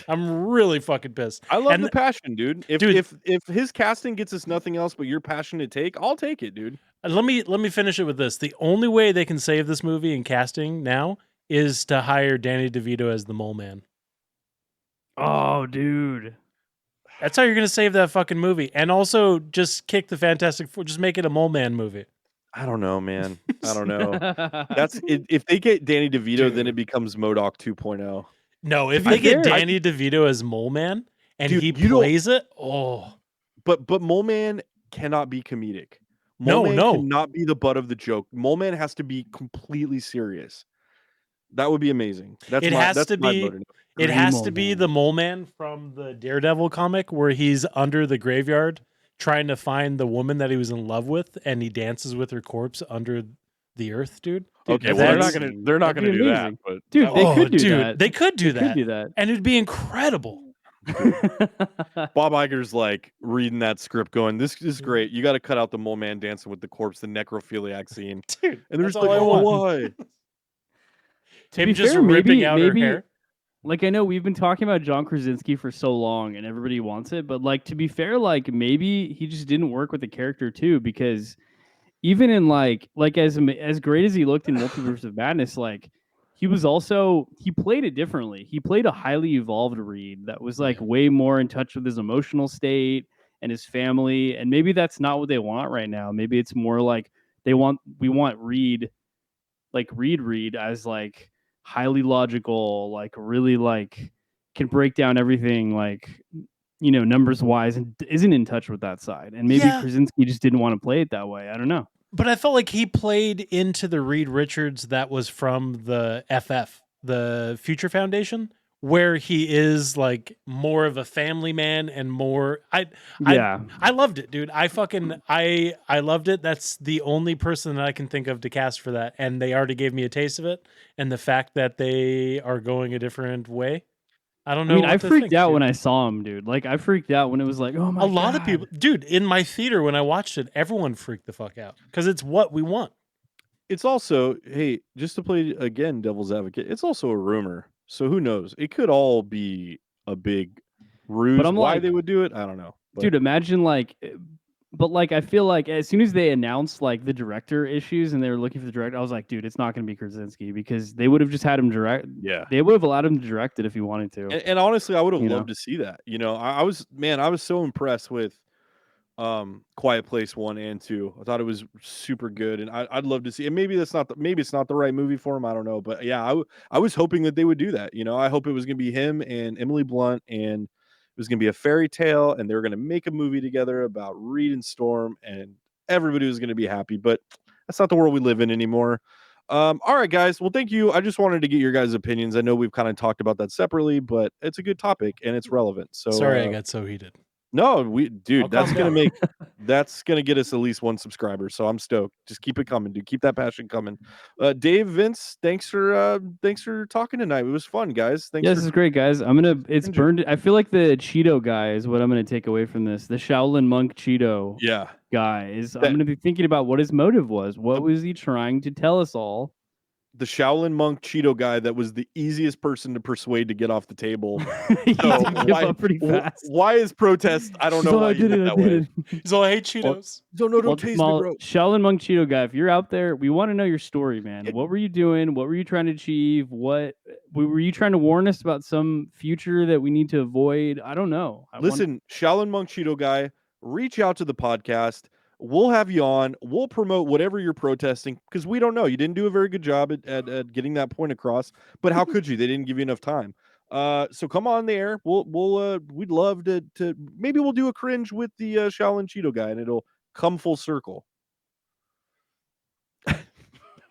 I'm really fucking pissed. I love the passion, dude. If his casting gets us nothing else but your passionate take, I'll take it, dude. Let me finish it with this. The only way they can save this movie in casting now is to hire Danny DeVito as the Mole Man. Oh, dude. That's how you're going to save that fucking movie. And also just kick the Fantastic Four. Just make it a Mole Man movie. I don't know, man. I don't know. That's it. If they get Danny DeVito, then it becomes MODOK 2.0. No, if they get Danny DeVito as Mole Man and he plays it, But Mole Man cannot be comedic. No. Cannot be the butt of the joke. Mole Man has to be completely serious. That would be amazing. It has to be the Mole Man from the Daredevil comic where he's under the graveyard trying to find the woman that he was in love with, and he dances with her corpse under the earth, dude. Okay, well, they're not gonna do that. But dude, they could do that. They could do that. Could do that, and it'd be incredible. Bob Iger's like reading that script, going, "This is great. You got to cut out the Mole Man dancing with the corpse, the necrophiliac scene." Dude, and they're just like, "Oh, why?" Him just ripping out her hair. Like, I know we've been talking about John Krasinski for so long, and everybody wants it, but like, to be fair, like maybe he just didn't work with the character too, because even in like as great as he looked in Multiverse of Madness, like he played it differently. He played a highly evolved Reed that was like way more in touch with his emotional state and his family. And maybe that's not what they want right now. Maybe it's more like we want Reed, like Reed as like highly logical, like really like can break down everything like, you know, numbers wise, and isn't in touch with that side. And maybe Krasinski just didn't want to play it that way. I don't know. But I felt like he played into the Reed Richards that was from the FF, the Future Foundation, where he is like more of a family man and more. I loved it, dude. I loved it. That's the only person that I can think of to cast for that, and they already gave me a taste of it. And the fact that they are going a different way, I don't know. I mean, I freaked out when I saw him, dude. Like, I freaked out when it was like, oh my god. A lot of people, dude, in my theater when I watched it, everyone freaked the fuck out because it's what we want. It's also, hey, just to play again devil's advocate, it's also a rumor. So who knows? It could all be a big ruse. But I'm why like, they would do it, I don't know. But, dude, imagine like, but like, I feel like as soon as they announced like the director issues and they were looking for the director, I was like, dude, it's not going to be Krasinski because they would have just had him direct. Yeah, they would have allowed him to direct it if he wanted to. And honestly, I would have loved to see that. You know, I was so impressed with Quiet Place 1 and 2. I thought it was super good, and I'd love to see. And maybe it's not the right movie for him. I don't know, but yeah, I was hoping that they would do that. You know, I hope it was going to be him and Emily Blunt, and it was going to be a fairy tale, and they were going to make a movie together about Reed and Storm, and everybody was going to be happy. But that's not the world we live in anymore. All right, guys. Well, thank you. I just wanted to get your guys' opinions. I know we've kind of talked about that separately, but it's a good topic and it's relevant. So sorry I got so heated. No, that's gonna get us at least one subscriber. So I'm stoked. Just keep it coming, dude. Keep that passion coming. Dave, Vince, thanks for talking tonight. It was fun, guys. Thanks. This is great, guys. It's burned. I feel like the Cheeto guy is what I'm gonna take away from this. The Shaolin monk Cheeto guy is. I'm gonna be thinking about what his motive was. What was he trying to tell us all? The Shaolin monk Cheeto guy that was the easiest person to persuade to get off the table. Pretty fast. Why is protest? I don't know why you did that way. He's all, I hate Cheetos. Don't taste me, bro. Shaolin monk Cheeto guy, if you're out there, we want to know your story, man. What were you doing? What were you trying to achieve? Were you trying to warn us about some future that we need to avoid? I don't know. Listen, Shaolin monk Cheeto guy, reach out to the podcast. We'll have you on. We'll promote whatever you're protesting because we don't know. You didn't do a very good job at getting that point across. But how could you? They didn't give you enough time. So come on the air. We'd love to maybe we'll do a cringe with the Shaolin Cheeto guy and it'll come full circle.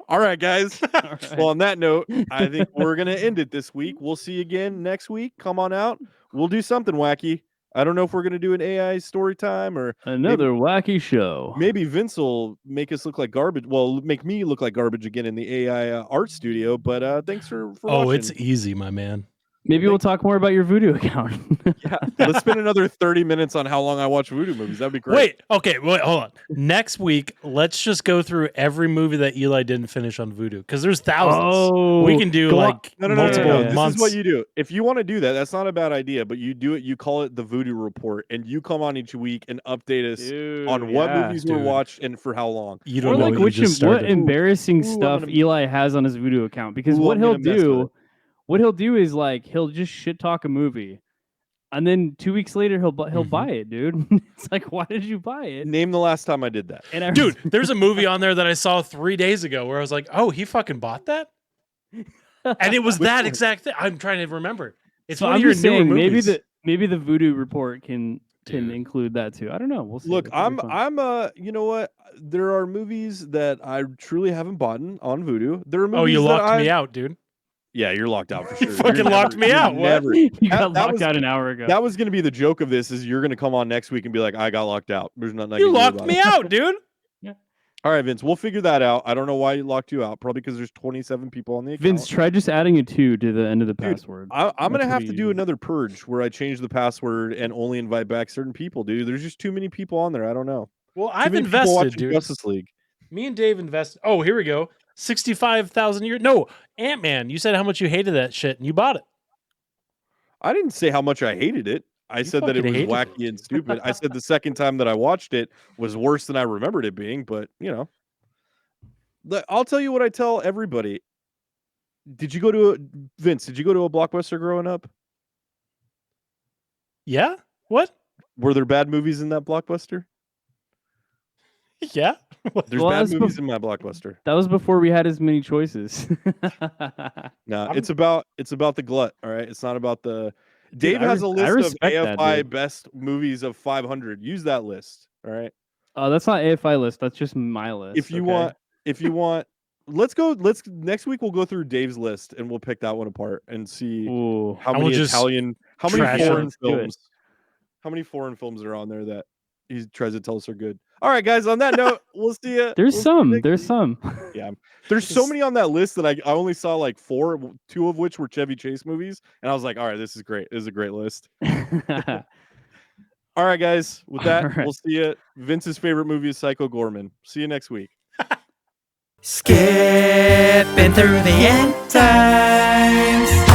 All right, guys. All right. Well, on that note, I think we're gonna end it this week. We'll see you again next week. Come on out. We'll do something wacky. I don't know if we're going to do an AI story time or another wacky show. Maybe Vince will make us look like garbage. Well, make me look like garbage again in the AI art studio. But thanks for watching. It's easy, my man. Maybe we'll talk more about your Voodoo account. Yeah, let's spend another 30 minutes on how long I watch Voodoo movies. That'd be great. Wait, hold on. Next week, let's just go through every movie that Eli didn't finish on Voodoo because there's thousands. We can do multiple months. This is what you do. If you want to do that, that's not a bad idea. But you do it. You call it the Voodoo Report, and you come on each week and update us on what movies were watched and for how long. You don't know what embarrassing stuff Eli has on his Voodoo account because what he'll do. What he'll do is like he'll just shit talk a movie, and then 2 weeks later he'll buy it, dude. It's like, why did you buy it? Name the last time I did that, dude. There's a movie on there that I saw 3 days ago where I was like, oh, he fucking bought that, and it was that exact thing. I'm trying to remember. It's one of your newer movies. Maybe the Voodoo Report can include that too. I don't know. We'll see. Look, I'm you know what? There are movies that I truly haven't bought on Voodoo. There are movies. Oh, you locked me out, dude. Yeah, you're locked out for sure. You fucking locked me out. You got locked out an hour ago. That was going to be the joke of this: is you're going to come on next week and be like, "I got locked out." There's nothing. You locked me out, dude. Yeah. All right, Vince. We'll figure that out. I don't know why he locked you out. Probably because there's 27 people on the account. Vince, try just adding a 2 to the end of the password. I'm going to have to do another purge where I change the password and only invite back certain people, dude. There's just too many people on there. I don't know. Well, I've invested, dude. Justice League. Me and Dave invested. Oh, here we go. 65,000 years. No, Ant-Man. You said how much you hated that shit, and you bought it. I didn't say how much I hated it. I said that it was wacky and stupid. I said the second time that I watched it was worse than I remembered it being. But you know, I'll tell you what I tell everybody. Did you go to Vince? Did you go to a Blockbuster growing up? Yeah. What? Were there bad movies in that Blockbuster? Yeah. There's bad movies in my Blockbuster. That was before we had as many choices. No, it's about the glut. All right, it's not about the. Dave has a list of AFI best movies of 500. Use that list. All right. Oh, that's not AFI list. That's just my list. If you want, let's next week we'll go through Dave's list and we'll pick that one apart and see how many foreign films are on there that he tries to tell us are good. All right, guys. On that note, we'll see you. There's some. Yeah, there's so many on that list that I only saw like 4, 2 of which were Chevy Chase movies, and I was like, all right, this is great. This is a great list. All right, guys. With that, we'll see you. Vince's favorite movie is Psycho Gorman. See you next week. Skipping through the end times.